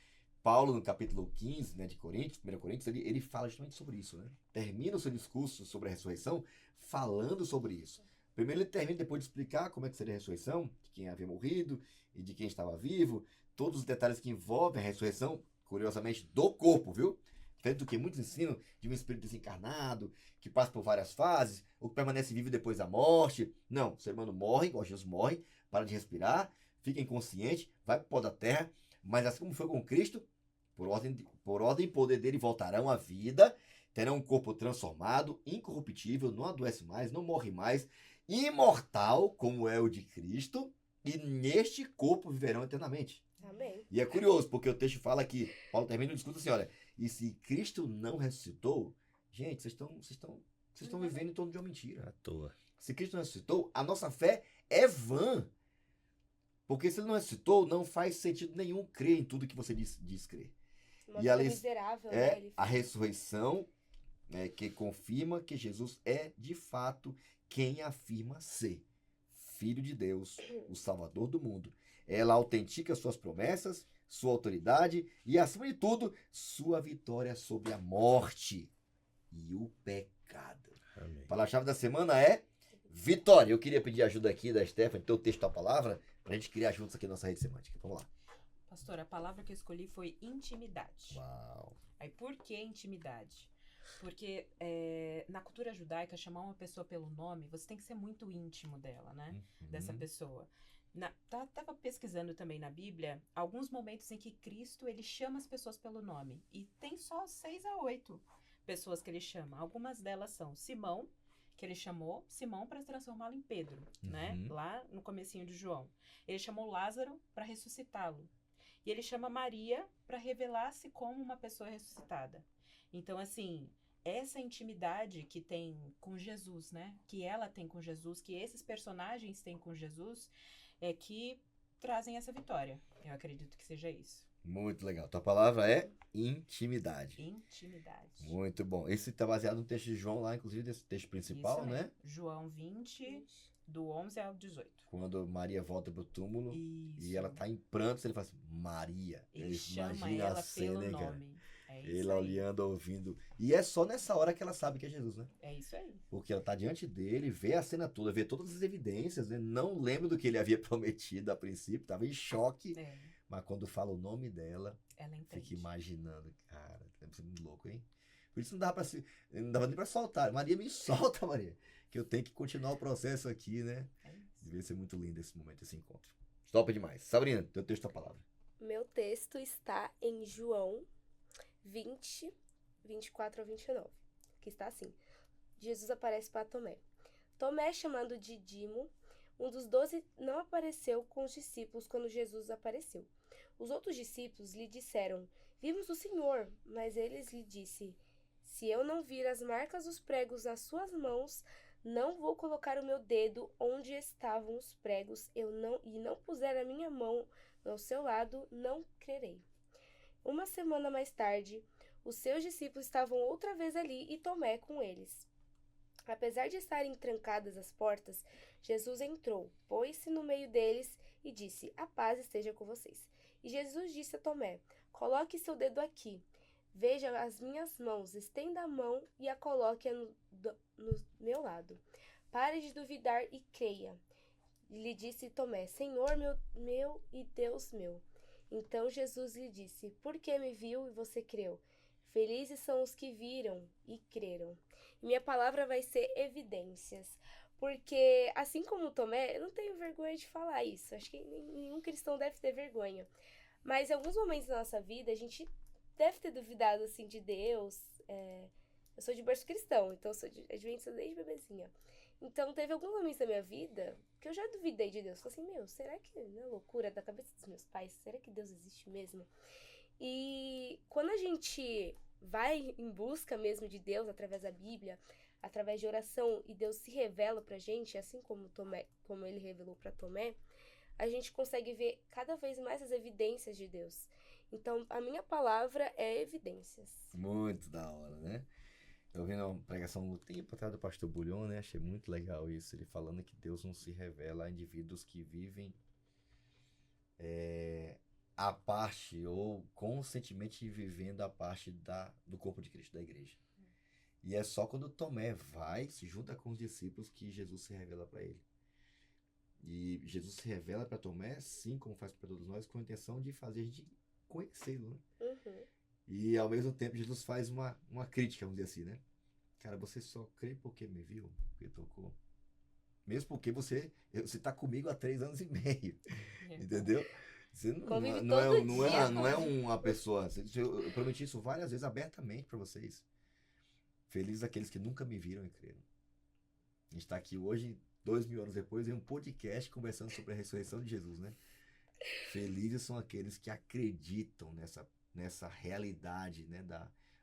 Paulo, no capítulo 15, né, de Coríntios, 1 Coríntios, ele fala justamente sobre isso, né? Termina o seu discurso sobre a ressurreição falando sobre isso. Primeiro ele termina, depois de explicar como é que seria a ressurreição, de quem havia morrido e de quem estava vivo, todos os detalhes que envolvem a ressurreição, curiosamente, do corpo, viu? Diferente do que muitos ensinam de um espírito desencarnado, que passa por várias fases, ou que permanece vivo depois da morte. Não, o ser humano morre, igual Jesus morre, para de respirar, fica inconsciente, vai para o pó da terra, mas assim como foi com Cristo, por ordem e poder dele voltarão à vida, terão um corpo transformado, incorruptível, não adoece mais, não morre mais, imortal, como é o de Cristo, e neste corpo viverão eternamente. Amém. E é curioso, porque o texto fala que, Paulo termina o discurso assim, olha, e se Cristo não ressuscitou, gente, vocês estão vivendo em torno de uma mentira. À toa. Se Cristo não ressuscitou, a nossa fé é vã. Porque se ele não ressuscitou, não faz sentido nenhum crer em tudo que você diz crer. Uma E vida ali miserável, né? É Ele a fala. ressurreição que confirma que Jesus é, de fato, quem afirma ser Filho de Deus, o Salvador do mundo. Ela autentica suas promessas, sua autoridade e, acima de tudo, sua vitória sobre a morte e o pecado. Amém. A palavra-chave da semana é vitória. Eu queria pedir ajuda aqui da Stephanie, teu texto, a palavra, para a gente criar juntos aqui a nossa rede semântica. Vamos lá. Pastor, a palavra que eu escolhi foi intimidade. Uau. Aí, por que intimidade? Porque na cultura judaica, chamar uma pessoa pelo nome, você tem que ser muito íntimo dela, né? Dessa pessoa. Tava pesquisando também na Bíblia alguns momentos em que Cristo ele chama as pessoas pelo nome. E tem só 6 a 8 pessoas que ele chama. Algumas delas são Simão, que ele chamou Simão para transformá-lo em Pedro, né? Lá no comecinho de João. Ele chamou Lázaro para ressuscitá-lo. E ele chama Maria para revelar-se como uma pessoa ressuscitada. Então, assim, essa intimidade que tem com Jesus, né? Que ela tem com Jesus, que esses personagens têm com Jesus, é que trazem essa vitória. Eu acredito que seja isso. Muito legal. Tua palavra é intimidade. Intimidade. Muito bom. Esse está baseado no texto de João lá, inclusive, desse texto principal, Isso né? mesmo. João 20, do 11 ao 18. Quando Maria volta pro túmulo Isso. e ela tá em prantos, ele fala assim, Maria. Ele chama imagina ela a cena, pelo hein, cara? nome. É isso Ele aí. olhando, ouvindo. E é só nessa hora que ela sabe que é Jesus, né? É isso aí. Porque ela tá diante dele, vê a cena toda, vê todas as evidências, né? Não lembra do que ele havia prometido a princípio, tava em choque. É, Mas quando fala o nome dela, ela entende. fica imaginando. Cara, deve ser muito louco, hein? Por isso não dava nem pra soltar. Maria, me solta, Maria. Que eu tenho que continuar o processo aqui, né? É isso. Devia ser muito lindo esse momento, esse encontro. Top demais. Sabrina, teu texto, a palavra. Meu texto está em João 20, 24 ao 29, que está assim. Jesus aparece para Tomé. Tomé, chamado de Dídimo, um dos 12, não apareceu com os discípulos quando Jesus apareceu. Os outros discípulos lhe disseram, vimos o Senhor, mas eles lhe disse, se eu não vir as marcas dos pregos nas suas mãos, não vou colocar o meu dedo onde estavam os pregos, e não puser a minha mão ao seu lado, não crerei. Uma semana mais tarde, os seus discípulos estavam outra vez ali e Tomé com eles. Apesar de estarem trancadas as portas, Jesus entrou, pôs-se no meio deles e disse, a paz esteja com vocês. E Jesus disse a Tomé, coloque seu dedo aqui, veja as minhas mãos, estenda a mão e a coloque no meu lado. Pare de duvidar e creia. Lhe disse Tomé, Senhor meu e Deus meu. Então Jesus lhe disse, por que me viu e você creu? Felizes são os que viram e creram. Minha palavra vai ser evidências. Porque, assim como Tomé, eu não tenho vergonha de falar isso. Acho que nenhum cristão deve ter vergonha. Mas em alguns momentos da nossa vida, a gente deve ter duvidado, assim, de Deus. Eu sou de berço cristão, então eu sou adventista desde bebezinha. Então, teve alguns momentos da minha vida que eu já duvidei de Deus. Falei assim, será que não é loucura da cabeça dos meus pais? Será que Deus existe mesmo? E quando a gente vai em busca mesmo de Deus através da Bíblia, através de oração, e Deus se revela pra gente, assim como ele revelou pra Tomé, a gente consegue ver cada vez mais as evidências de Deus. Então, a minha palavra é evidências. Muito da hora, né? Eu vi uma pregação no tempo atrás do pastor Bulhon, né? Achei muito legal isso. Ele falando que Deus não se revela a indivíduos que vivem a parte ou conscientemente vivendo a parte do corpo de Cristo, da igreja. E é só quando Tomé vai, se junta com os discípulos, que Jesus se revela para ele. E Jesus se revela para Tomé, sim, como faz para todos nós, com a intenção de fazer a gente conhecê-lo, né? Uhum. E ao mesmo tempo Jesus faz uma crítica, vamos dizer assim, né? Cara, você só crê porque me viu, porque tocou. Mesmo porque você tá comigo há 3 anos e meio, entendeu? Você não é uma pessoa. Eu prometi isso várias vezes abertamente para vocês. Felizes aqueles que nunca me viram e creram. A gente está aqui hoje, 2000 anos depois, em um podcast conversando sobre a ressurreição de Jesus, né? Felizes são aqueles que acreditam nessa realidade, né,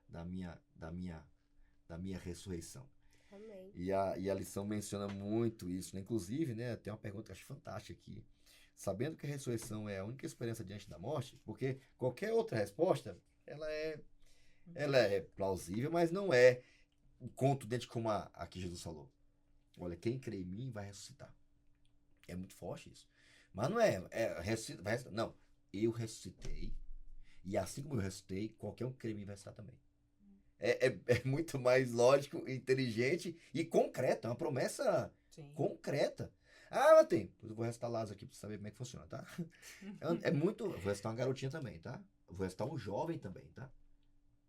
da minha ressurreição. Amém. E a lição menciona muito isso, né? Inclusive, né, tem uma pergunta que eu acho fantástica aqui. Sabendo que a ressurreição é a única esperança diante da morte, porque qualquer outra resposta, ela é plausível, mas não é contundente como a que Jesus falou. Olha, quem crê em mim vai ressuscitar. É muito forte isso. Mas não ressuscita, vai ressuscitar. Não, eu ressuscitei. E assim como eu ressuscitei, qualquer um que crê em mim vai ressuscitar também. É muito mais lógico, inteligente e concreto. É uma promessa concreta. Mas tem. Eu vou ressuscitar Lázaro aqui pra você saber como é que funciona, tá? Eu vou ressuscitar uma garotinha também, tá? Eu vou ressuscitar um jovem também, tá?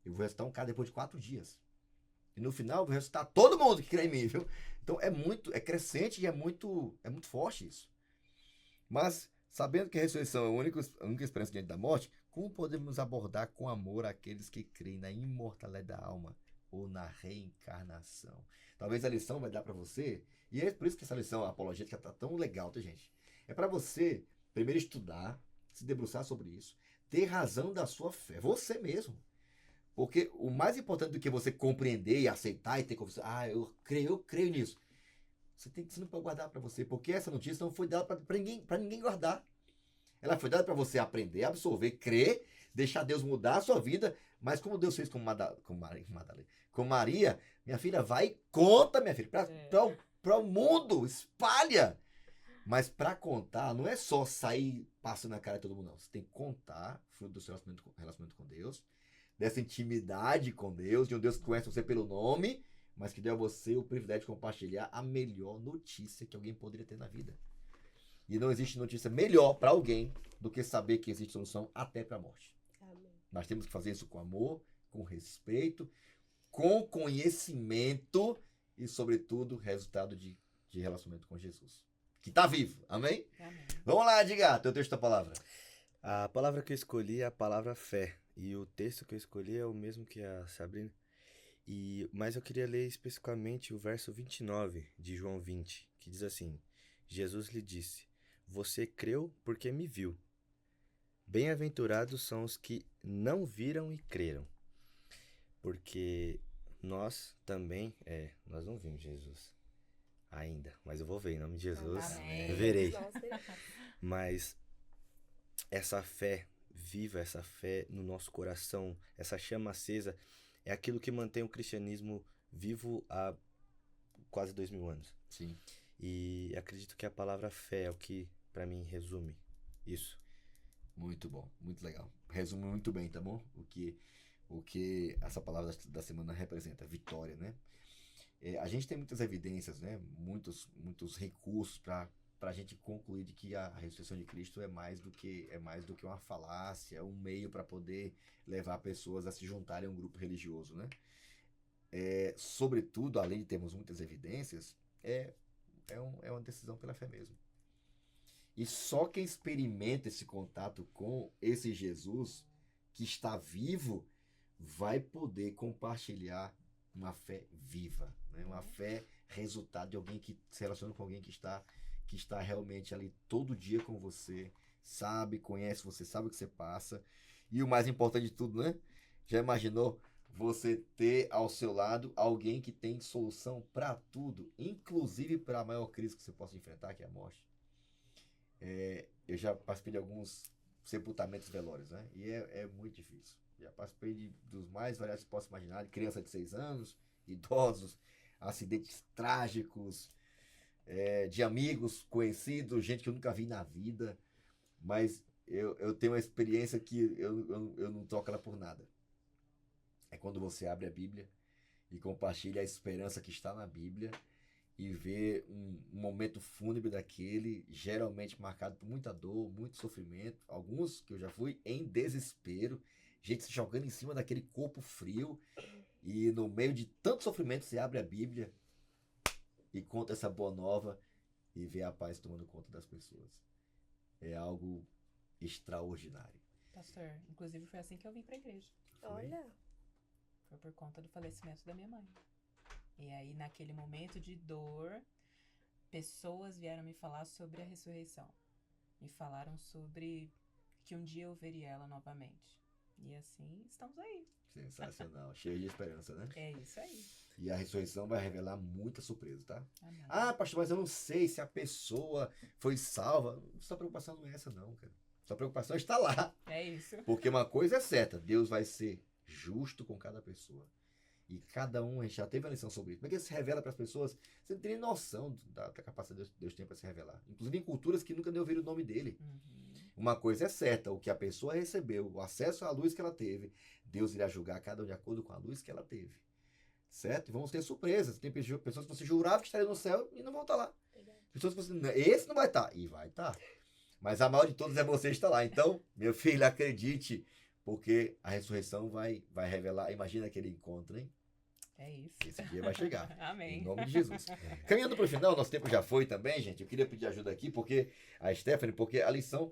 Eu vou ressuscitar um cara depois de 4 dias. E no final eu vou ressuscitar todo mundo que crê em mim, viu? Então é crescente e é muito forte isso. Mas, sabendo que a ressurreição é a única esperança diante da morte, como podemos abordar com amor aqueles que creem na imortalidade da alma ou na reencarnação? Talvez a lição vai dar para você, e é por isso que essa lição apologética tá tão legal, tá, gente? É para você, primeiro, estudar, se debruçar sobre isso, ter razão da sua fé, você mesmo. Porque o mais importante do que você compreender e aceitar e ter convicção, eu creio nisso. Você não pode guardar para você, porque essa notícia não foi dada para ninguém guardar. Ela foi dada para você aprender, absorver, crer, deixar Deus mudar a sua vida, mas como Deus fez com Maria, minha filha, vai e conta, minha filha, para o mundo, espalha. Mas para contar, não é só sair passando na cara de todo mundo, não. Você tem que contar, fruto do seu relacionamento com Deus, dessa intimidade com Deus, de um Deus que conhece você pelo nome, mas que deu a você o privilégio de compartilhar a melhor notícia que alguém poderia ter na vida. E não existe notícia melhor para alguém do que saber que existe solução até para a morte. Amém. Nós temos que fazer isso com amor, com respeito, com conhecimento e, sobretudo, resultado de relacionamento com Jesus, que está vivo. Amém? Amém. Vamos lá, diga, teu texto da palavra. A palavra que eu escolhi é a palavra fé. E o texto que eu escolhi é o mesmo que a Sabrina. Mas eu queria ler especificamente o verso 29 de João 20, que diz assim: Jesus lhe disse: você creu porque me viu. Bem-aventurados são os que não viram e creram. Porque nós também, nós não vimos Jesus ainda, mas eu vou ver em nome de Jesus. Amém. Eu verei. Mas essa fé viva, essa fé no nosso coração, essa chama acesa, é aquilo que mantém o cristianismo vivo há quase 2000 anos. Sim. E acredito que a palavra fé é o que, para mim, resume isso. Muito bom, muito legal. Resume muito bem, tá bom? O que essa palavra da semana representa, vitória, né? A gente tem muitas evidências, né? Muitos recursos para a gente concluir de que a ressurreição de Cristo é mais do que uma falácia, um meio para poder levar pessoas a se juntarem a um grupo religioso, né? Sobretudo, além de termos muitas evidências, é uma decisão pela fé mesmo. E só quem experimenta esse contato com esse Jesus que está vivo vai poder compartilhar uma fé viva, né? Uma fé resultado de alguém que se relaciona com alguém que está realmente ali todo dia com você, conhece você, sabe o que você passa. E o mais importante de tudo, né? Já imaginou você ter ao seu lado alguém que tem solução para tudo, inclusive para a maior crise que você possa enfrentar, que é a morte? Eu já participei de alguns sepultamentos velórios, né? E é muito difícil. Já participei dos mais variados que posso imaginar, de criança de 6 anos, idosos, acidentes trágicos, de amigos, conhecidos, gente que eu nunca vi na vida, mas eu tenho uma experiência que eu não troco ela por nada. É quando você abre a Bíblia e compartilha a esperança que está na Bíblia e vê um momento fúnebre daquele, geralmente marcado por muita dor, muito sofrimento, alguns que eu já fui em desespero, gente se jogando em cima daquele corpo frio, e no meio de tanto sofrimento você abre a Bíblia e conta essa boa nova e vê a paz tomando conta das pessoas. É algo extraordinário. Pastor, inclusive foi assim que eu vim pra igreja. Olha, Foi por conta do falecimento da minha mãe. E aí, naquele momento de dor, pessoas vieram me falar sobre a ressurreição. Me falaram sobre que um dia eu veria ela novamente. E assim, estamos aí. Sensacional, cheio de esperança, né? É isso aí. E a ressurreição vai revelar muita surpresa, tá? Amém. Ah, pastor, mas eu não sei se a pessoa foi salva. Sua preocupação não é essa, não, cara. Sua preocupação está lá. É isso. Porque uma coisa é certa, Deus vai ser justo com cada pessoa. E cada um, a gente já teve uma lição sobre isso. Como é que ele se revela para as pessoas? Você não tem nem noção da capacidade que Deus tem para se revelar. Inclusive em culturas que nunca nem ouviram o nome dele. Uhum. Uma coisa é certa, o que a pessoa recebeu, o acesso à luz que ela teve, Deus irá julgar cada um de acordo com a luz que ela teve. Certo? E vamos ter surpresas. Tem pessoas que você jurava que estariam no céu e não vão estar lá. Pessoas que você, esse não vai estar. E vai estar. Mas a maior de todas é você estar lá. Então, meu filho, acredite, porque a ressurreição vai revelar. Imagina aquele encontro, hein? É isso. Esse dia vai chegar. Amém. Em nome de Jesus. Caminhando para o final, nosso tempo já foi também, gente. Eu queria pedir ajuda aqui, porque a lição,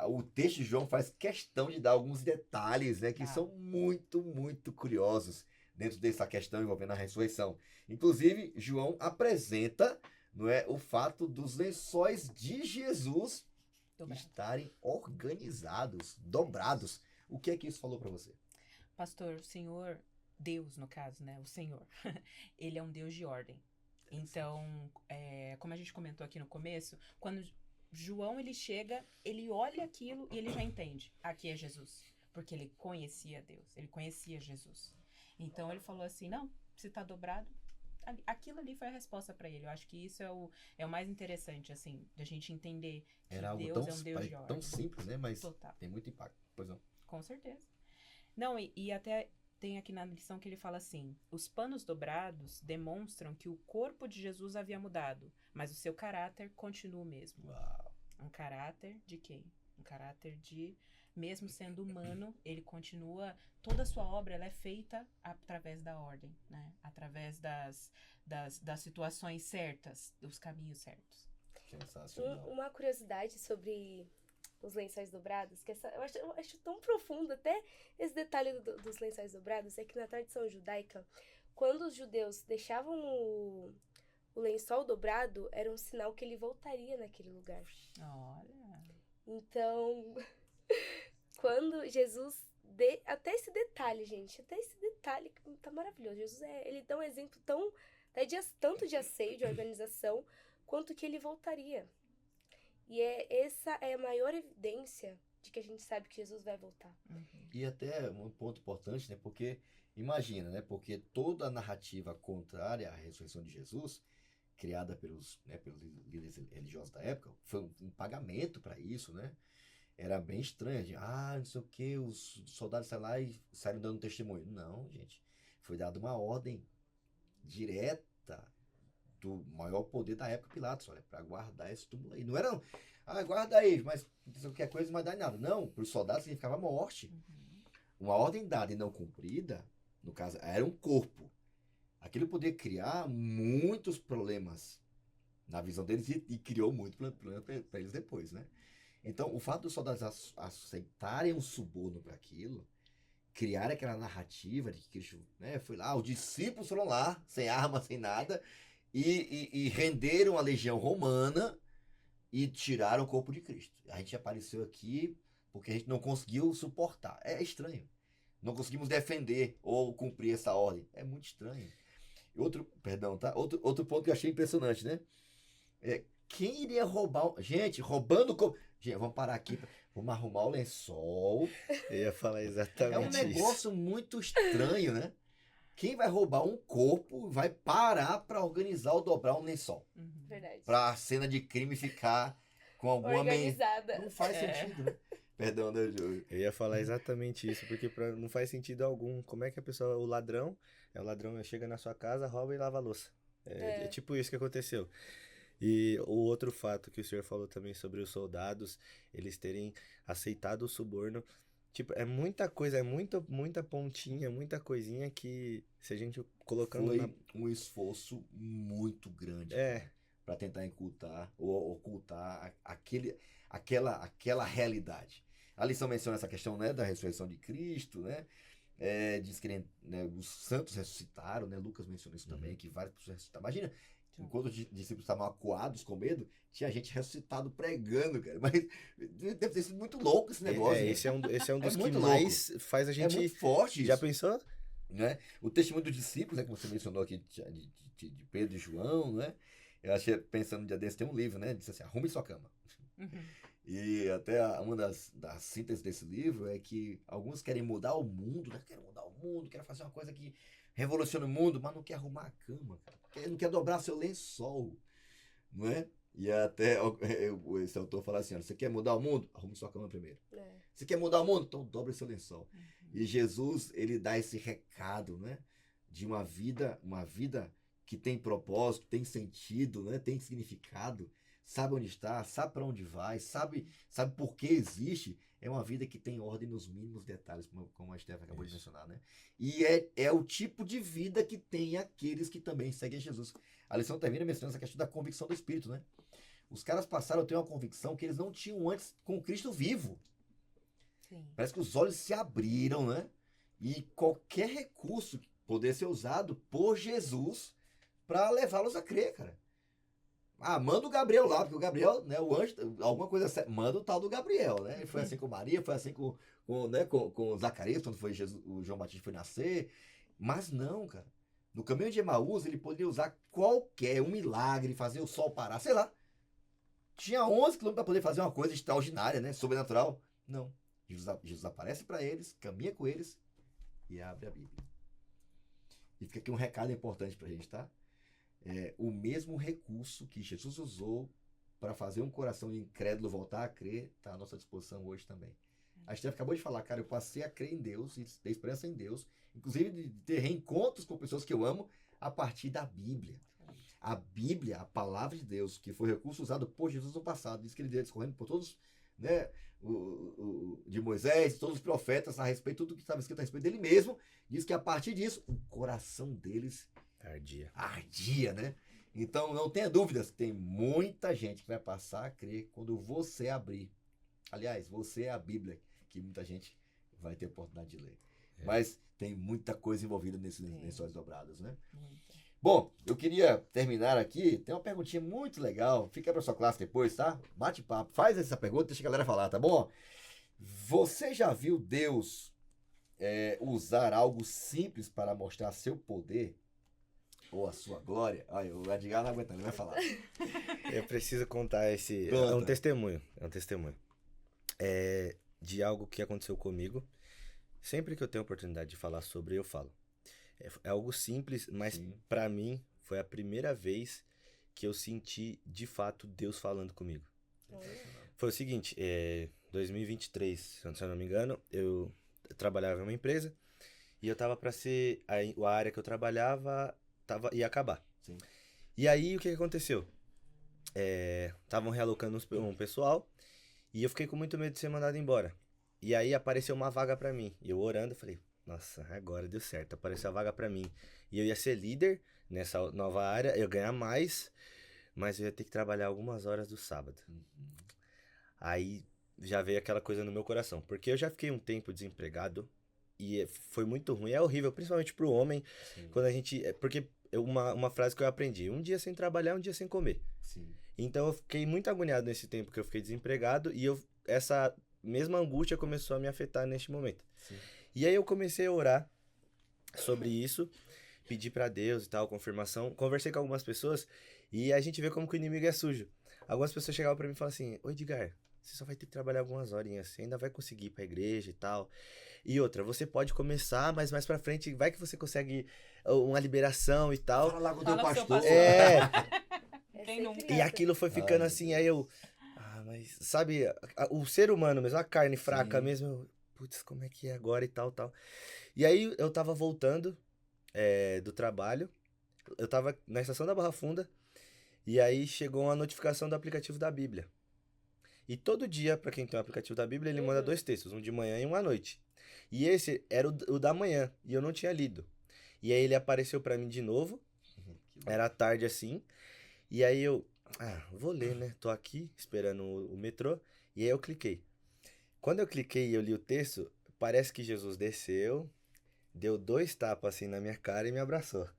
o texto de João faz questão de dar alguns detalhes, né, que são muito, muito curiosos dentro dessa questão envolvendo a ressurreição. Inclusive, João apresenta, não é, o fato dos lençóis de Jesus estarem organizados, dobrados. O que é que isso falou para você? Pastor, o Senhor, Deus no caso, né? O Senhor, ele é um Deus de ordem. Então, como a gente comentou aqui no começo, quando João ele chega, ele olha aquilo e ele já entende. Aqui é Jesus. Porque ele conhecia Deus, ele conhecia Jesus. Então ele falou assim, não, se tá dobrado, aquilo ali foi a resposta para ele. Eu acho que isso é o mais interessante, assim, da gente entender que Era algo Deus é um Deus de ordem. tão simples, né? Mas Total. tem muito impacto. Pois não. Com certeza. Não, e até tem aqui na lição que ele fala assim, os panos dobrados demonstram que o corpo de Jesus havia mudado, mas o seu caráter continua o mesmo. Uau. Um caráter de quem? Um caráter de, mesmo sendo humano, ele continua, toda a sua obra ela é feita através da ordem, né? Através das situações certas, dos caminhos certos. Sensacional. Uma curiosidade sobre os lençóis dobrados, que eu acho tão profundo, até esse detalhe dos lençóis dobrados, é que na tradição judaica, quando os judeus deixavam o lençol dobrado, era um sinal que ele voltaria naquele lugar. Olha. Então, quando Jesus... até esse detalhe, gente, tá maravilhoso. Jesus, ele dá um exemplo tanto de asseio, de organização, quanto que ele voltaria. E essa é a maior evidência de que a gente sabe que Jesus vai voltar. Uhum. E até um ponto importante, né? Porque, imagina, né? Porque toda a narrativa contrária à ressurreição de Jesus, criada pelos líderes religiosos da época, foi um pagamento para isso, né? Era bem estranho. Não sei o que, os soldados saíram lá e saíram dando testemunho. Não, gente. Foi dada uma ordem direta do maior poder da época, Pilatos, olha, para guardar esse túmulo aí. Não era, guarda aí, mas qualquer coisa não vai dar em nada. Não, para os soldados significava morte. Uhum. Uma ordem dada e não cumprida, no caso, era um corpo. Aquilo podia criar muitos problemas na visão deles e criou muito problema para eles depois, né? Então, o fato dos soldados aceitarem um suborno para aquilo, criar aquela narrativa de que Cristo, né, foi lá, os discípulos foram lá, sem arma, sem nada, e renderam a legião romana e tiraram o corpo de Cristo. A gente apareceu aqui porque a gente não conseguiu suportar. É estranho. Não conseguimos defender ou cumprir essa ordem. É muito estranho. Outro ponto que eu achei impressionante, né? Quem iria roubar? Gente, roubando. Gente, vamos parar aqui. Vamos arrumar o lençol. Eu ia falar É um exatamente isso. negócio muito estranho, né? Quem vai roubar um corpo vai parar pra organizar ou dobrar um lençol. Uhum. Verdade. Pra cena de crime ficar com alguma... Organizada. Não faz sentido, né? Perdão, né, Júlio? Eu ia falar exatamente isso, porque não faz sentido algum. Como é que a pessoa, o ladrão chega na sua casa, rouba e lava a louça. É tipo isso que aconteceu. E o outro fato que o senhor falou também sobre os soldados, eles terem aceitado o suborno. Tipo, é muita coisa, é muita pontinha, muita coisinha que se a gente colocando Foi um esforço muito grande para tentar ocultar aquela realidade. A lição menciona essa questão, né, da ressurreição de Cristo, né? Diz que né, os santos ressuscitaram, né? Lucas menciona isso também, que várias pessoas ressuscitaram. Imagina, enquanto os discípulos estavam acuados com medo, tinha gente ressuscitado pregando, cara. Mas deve ter sido muito louco esse negócio. Né? Esse é um dos que muito mais faz a É gente... muito forte Já isso. pensou? Né? O testemunho dos discípulos, né, que você mencionou aqui, de Pedro e João, né? Eu achei, pensando no dia desse, tem um livro, né? Disse assim, arrume sua cama. Uhum. E até uma das sínteses desse livro é que alguns querem mudar o mundo, né? Querem mudar o mundo, querem fazer uma coisa que revoluciona o mundo, mas não quer arrumar a cama, cara. Não quer dobrar seu lençol, não é? E até esse autor fala assim, olha, você quer mudar o mundo? Arrume sua cama primeiro. Você quer mudar o mundo? Então dobre seu lençol. E Jesus, ele dá esse recado, né? De uma vida que tem propósito, tem sentido, né? Tem significado, sabe onde está, sabe para onde vai, sabe por que existe. É uma vida que tem ordem nos mínimos detalhes, como a Stephanie acabou de mencionar, né? E é o tipo de vida que tem aqueles que também seguem Jesus. A lição termina mencionando essa questão da convicção do Espírito, né? Os caras passaram a ter uma convicção que eles não tinham antes com Cristo vivo. Sim. Parece que os olhos se abriram, né? E qualquer recurso poder ser usado por Jesus para levá-los a crer, cara. Ah, manda o Gabriel lá, porque o Gabriel, né, o anjo, alguma coisa certa, manda o tal do Gabriel, né? Foi assim com Maria, foi assim com Zacarias, quando foi Jesus, o João Batista foi nascer. Mas não, cara. No caminho de Emaús, ele poderia usar um milagre, fazer o sol parar, sei lá. Tinha 11 quilômetros para poder fazer uma coisa extraordinária, né? Sobrenatural. Não. Jesus aparece para eles, caminha com eles e abre a Bíblia. E fica aqui um recado importante para a gente, tá? O mesmo recurso que Jesus usou para fazer um coração incrédulo voltar a crer está à nossa disposição hoje também. A Steph acabou de falar, cara, eu passei a crer em Deus e ter esperança em Deus, inclusive de ter reencontros com pessoas que eu amo a partir da Bíblia. A Bíblia, a palavra de Deus, que foi recurso usado por Jesus no passado, diz que ele ia discorrendo por todos, né, de Moisés, todos os profetas a respeito, tudo que estava escrito a respeito dele mesmo, diz que a partir disso, o coração deles ardia, né? Então não tenha dúvidas, tem muita gente que vai passar a crer quando você abrir. Aliás, você é a Bíblia, que muita gente vai ter oportunidade de ler. Mas tem muita coisa envolvida nesses lençóis dobrados, né? Muito. Bom, eu queria terminar aqui, tem uma perguntinha muito legal, fica para sua classe depois, tá? Bate papo, faz essa pergunta, deixa a galera falar, tá bom? Você já viu Deus usar algo simples para mostrar seu poder? Ou a sua glória? Olha, o Edgar não aguenta, ele vai falar. Eu preciso contar esse... Conta. É um testemunho. De algo que aconteceu comigo. Sempre que eu tenho oportunidade de falar sobre, eu falo. É algo simples, mas pra mim foi a primeira vez que eu senti, de fato, Deus falando comigo. Foi o seguinte, 2023, se eu não me engano, eu trabalhava em uma empresa e eu tava pra ser... A área que eu trabalhava ia acabar. Sim. E aí, o que aconteceu? Estavam realocando um pessoal e eu fiquei com muito medo de ser mandado embora. E aí apareceu uma vaga pra mim. E eu orando, falei, nossa, agora deu certo, apareceu a vaga pra mim. E eu ia ser líder nessa nova área, eu ia ganhar mais, mas eu ia ter que trabalhar algumas horas do sábado. Aí já veio aquela coisa no meu coração, porque eu já fiquei um tempo desempregado e foi muito ruim, é horrível, principalmente pro homem, quando a gente... Porque uma frase que eu aprendi, um dia sem trabalhar, um dia sem comer. Sim. Então eu fiquei muito agoniado nesse tempo que eu fiquei desempregado e essa mesma angústia começou a me afetar neste momento. Sim. E aí eu comecei a orar sobre isso, pedi pra Deus e tal, confirmação, conversei com algumas pessoas e a gente vê como que o inimigo é sujo. algumas pessoas chegavam pra mim e falavam assim, ô Edgar, você só vai ter que trabalhar algumas horinhas, você ainda vai conseguir ir pra igreja e tal. E outra, você pode começar, mas mais pra frente vai que você consegue uma liberação e tal. Fala lá com o teu Fala com seu pastor. pastor. É, É Quem sempre nunca? e essa. aquilo foi ficando Ai, assim, meu aí Deus. eu... mas sabe, o ser humano mesmo, a carne fraca Sim. mesmo, putz, como é que é agora e tal, tal. E aí eu tava voltando do trabalho, eu tava na estação da Barra Funda, e aí chegou uma notificação do aplicativo da Bíblia. E todo dia, pra quem tem o aplicativo da Bíblia, ele manda 2 textos, um de manhã e um à noite. E esse era o da manhã, e eu não tinha lido. E aí ele apareceu pra mim de novo, era tarde assim, e aí eu, vou ler, né? Tô aqui esperando o metrô, e aí eu cliquei. Quando eu cliquei e eu li o texto, parece que Jesus desceu, deu 2 tapas assim na minha cara e me abraçou.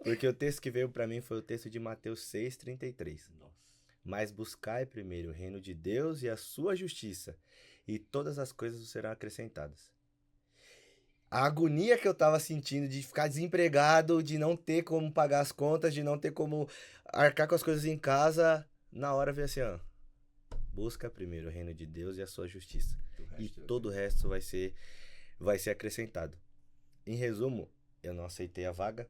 Porque o texto que veio pra mim foi o texto de Mateus 6:33. Nossa. Mas buscai primeiro o reino de Deus e a sua justiça, e todas as coisas vos serão acrescentadas. A agonia que eu tava sentindo de ficar desempregado, de não ter como pagar as contas, de não ter como arcar com as coisas em casa, na hora veio assim, ó. Busca primeiro o reino de Deus e a sua justiça. O E resto- todo o resto vai ser acrescentado. Em resumo, eu não aceitei a vaga,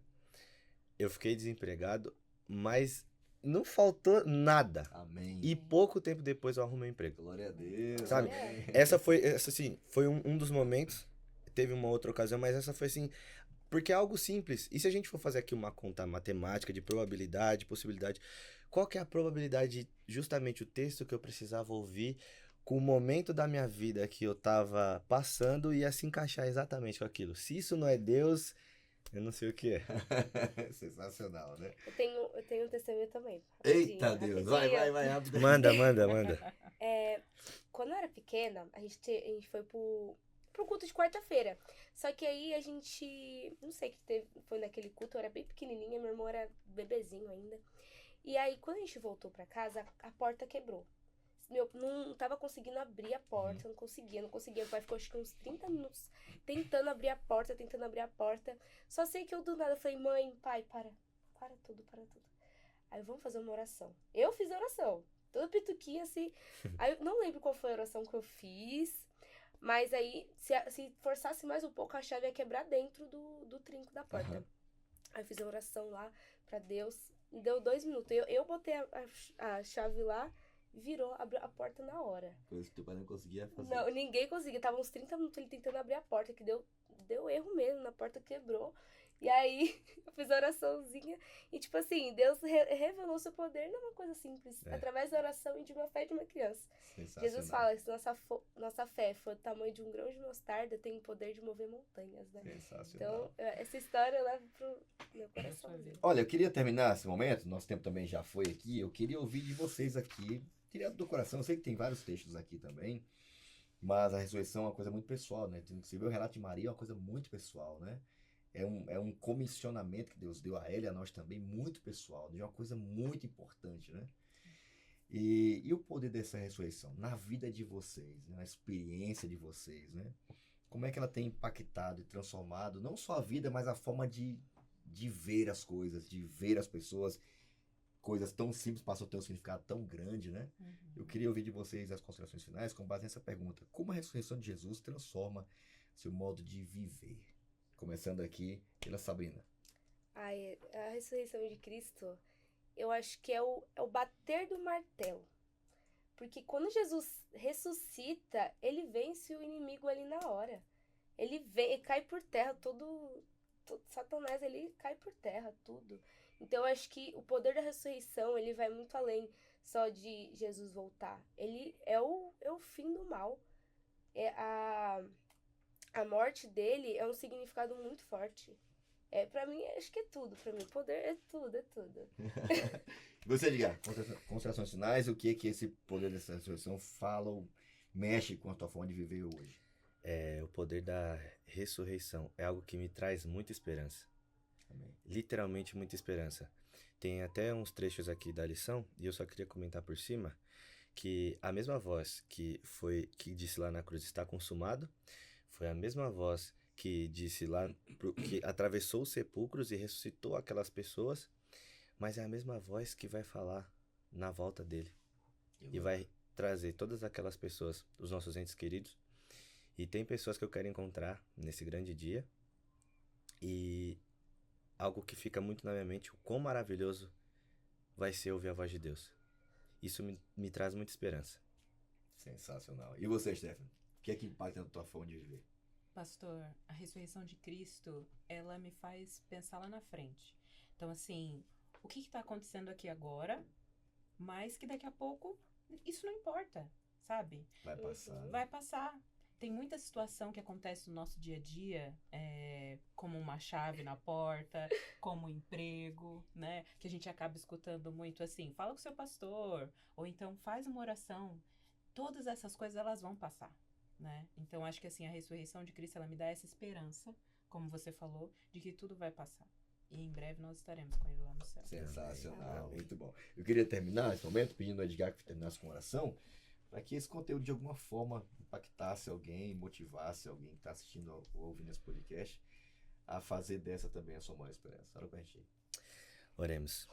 eu fiquei desempregado, mas não faltou nada. Amém. E pouco tempo depois eu arrumei um emprego. Glória a Deus. Sabe? amém. Essa assim, foi um dos momentos. Teve uma outra ocasião, mas essa foi assim. Porque é algo simples. E se a gente for fazer aqui uma conta matemática de probabilidade, possibilidade, qual que é a probabilidade de justamente o texto que eu precisava ouvir com o momento da minha vida que eu tava passando ia se encaixar exatamente com aquilo? Se isso não é Deus, eu não sei o que é. Sensacional, né? Eu tenho um testemunho também. Eita Rapidinho, Deus. Vai, rapidinho. vai, rápido. Manda. Quando eu era pequena, a gente foi pro culto de quarta-feira. Só que aí a gente, não sei o que teve, foi naquele culto, eu era bem pequenininha, meu irmão era bebezinho ainda. E aí, quando a gente voltou pra casa, a porta quebrou. Não tava conseguindo abrir a porta, não conseguia. O pai ficou acho que uns 30 minutos tentando abrir a porta. Só sei que eu do nada falei, mãe, pai, para tudo. Aí vamos fazer uma oração. Eu fiz a oração, toda pituquinha assim. Aí eu não lembro qual foi a oração que eu fiz, mas aí se forçasse mais um pouco, a chave ia quebrar dentro do trinco da porta. Aham. Aí eu fiz a oração lá pra Deus, deu 2 minutos. Eu botei a chave lá, virou, abriu a porta na hora. Coisa que teu pai não conseguia fazer. Não, ninguém conseguia. Tava uns 30 minutos ele tentando abrir a porta, que deu erro mesmo, na porta quebrou. E aí, eu fiz a oraçãozinha e, tipo assim, Deus revelou seu poder numa coisa simples, através da oração e de uma fé de uma criança. Jesus fala que se nossa fé for do tamanho de um grão de mostarda, tem o poder de mover montanhas, né? Sensacional. Então, essa história eu levo pro meu coração. Olha, eu queria terminar esse momento, nosso tempo também já foi aqui, eu queria ouvir de vocês aqui, direto do coração, eu sei que tem vários textos aqui também, mas a ressurreição é uma coisa muito pessoal, né? Você vê o relato de Maria, é uma coisa muito pessoal, né? É um comissionamento que Deus deu a ela e a nós também, muito pessoal, de uma coisa muito importante, né? E o poder dessa ressurreição na vida de vocês, né? Na experiência de vocês, né? Como é que ela tem impactado e transformado não só a vida, mas a forma de ver as coisas, de ver as pessoas, coisas tão simples passam a ter um significado tão grande, né? Eu queria ouvir de vocês as considerações finais com base nessa pergunta. Como a ressurreição de Jesus transforma seu modo de viver? Começando aqui pela Sabrina. A ressurreição de Cristo, eu acho que é o bater do martelo. Porque quando Jesus ressuscita, ele vence o inimigo ali na hora. Ele cai por terra, todo Satanás, ele cai por terra, tudo. Então eu acho que o poder da ressurreição, ele vai muito além só de Jesus voltar. Ele é o fim do mal. A morte dele é um significado muito forte. Pra mim, acho que é tudo. Pra mim, poder é tudo. Você, Edgar, considerações finais, o que esse poder dessa ressurreição fala ou mexe com a tua forma de viver hoje? O poder da ressurreição é algo que me traz muita esperança. Amém. Literalmente muita esperança. Tem até uns trechos aqui da lição, e eu só queria comentar por cima, que a mesma voz que disse lá na cruz, está consumado, foi a mesma voz que disse lá, que atravessou os sepulcros e ressuscitou aquelas pessoas, mas é a mesma voz que vai falar na volta dele. e vai trazer todas aquelas pessoas, os nossos entes queridos. E tem pessoas que eu quero encontrar nesse grande dia. E algo que fica muito na minha mente, o quão maravilhoso vai ser ouvir a voz de Deus. Isso me traz muita esperança. Sensacional. E você, Stephanie? O que é que impacta na tua forma de viver? Pastor, a ressurreição de Cristo, ela me faz pensar lá na frente. Então, assim, o que está acontecendo aqui agora, mas que daqui a pouco isso não importa, sabe? Vai passar. Vai passar. Tem muita situação que acontece no nosso dia a dia, como uma chave na porta, como um emprego, né? Que a gente acaba escutando muito assim, fala com o seu pastor, ou então faz uma oração. Todas essas coisas, elas vão passar, né? Então, acho que assim, a ressurreição de Cristo, ela me dá essa esperança, como você falou, de que tudo vai passar. E em breve nós estaremos com ele lá no céu. Sensacional, muito bom. Eu queria terminar esse momento pedindo ao Edgar que terminasse com oração, para que esse conteúdo de alguma forma impactasse alguém, motivasse alguém que está assistindo ou ouvindo esse podcast a fazer dessa também a sua maior esperança. Ora com a gente. Oremos.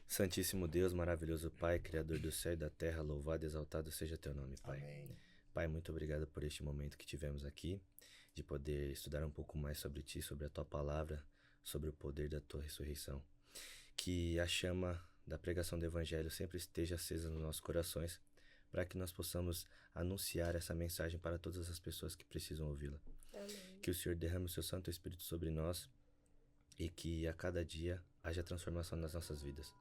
Santíssimo Deus, maravilhoso Pai, Criador do céu e da terra, louvado e exaltado seja teu nome, Pai. Amém. Pai, muito obrigado por este momento que tivemos aqui, de poder estudar um pouco mais sobre Ti, sobre a Tua palavra, sobre o poder da Tua ressurreição. Que a chama da pregação do Evangelho sempre esteja acesa nos nossos corações, para que nós possamos anunciar essa mensagem para todas as pessoas que precisam ouvi-la. Amém. Que o Senhor derrame o seu Santo Espírito sobre nós e que a cada dia haja transformação nas nossas vidas.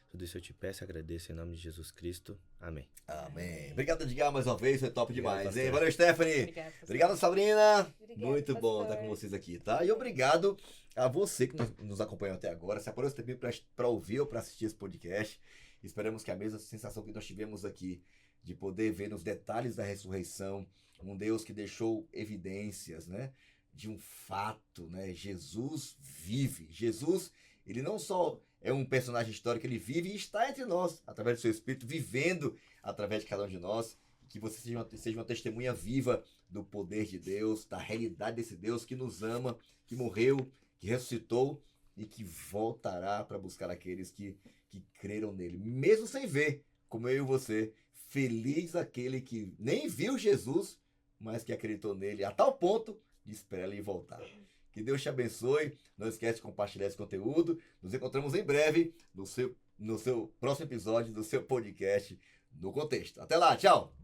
Tudo isso eu te peço e agradeço em nome de Jesus Cristo. Amém. Amém. Obrigado, Edgar, mais uma vez. Foi top Obrigado, demais, pastor. hein? Valeu, Stephanie. Obrigada, pastor. Obrigado, Sabrina. Obrigada, Muito bom pastor. estar com vocês aqui, tá? E obrigado a você que nos acompanhou até agora. Se aparou esse tempo para ouvir ou para assistir esse podcast. Esperamos que a mesma sensação que nós tivemos aqui, de poder ver nos detalhes da ressurreição, um Deus que deixou evidências, né? De um fato, né? Jesus vive. Jesus, ele não só é um personagem histórico, ele vive e está entre nós, através do seu Espírito, vivendo através de cada um de nós. Que você seja uma testemunha viva do poder de Deus, da realidade desse Deus que nos ama, que morreu, que ressuscitou e que voltará para buscar aqueles que creram nele, mesmo sem ver, como eu e você. Feliz aquele que nem viu Jesus, mas que acreditou nele a tal ponto de esperar ele voltar. Que Deus te abençoe. Não esquece de compartilhar esse conteúdo. Nos encontramos em breve no seu próximo episódio do seu podcast No Contexto. Até lá, tchau!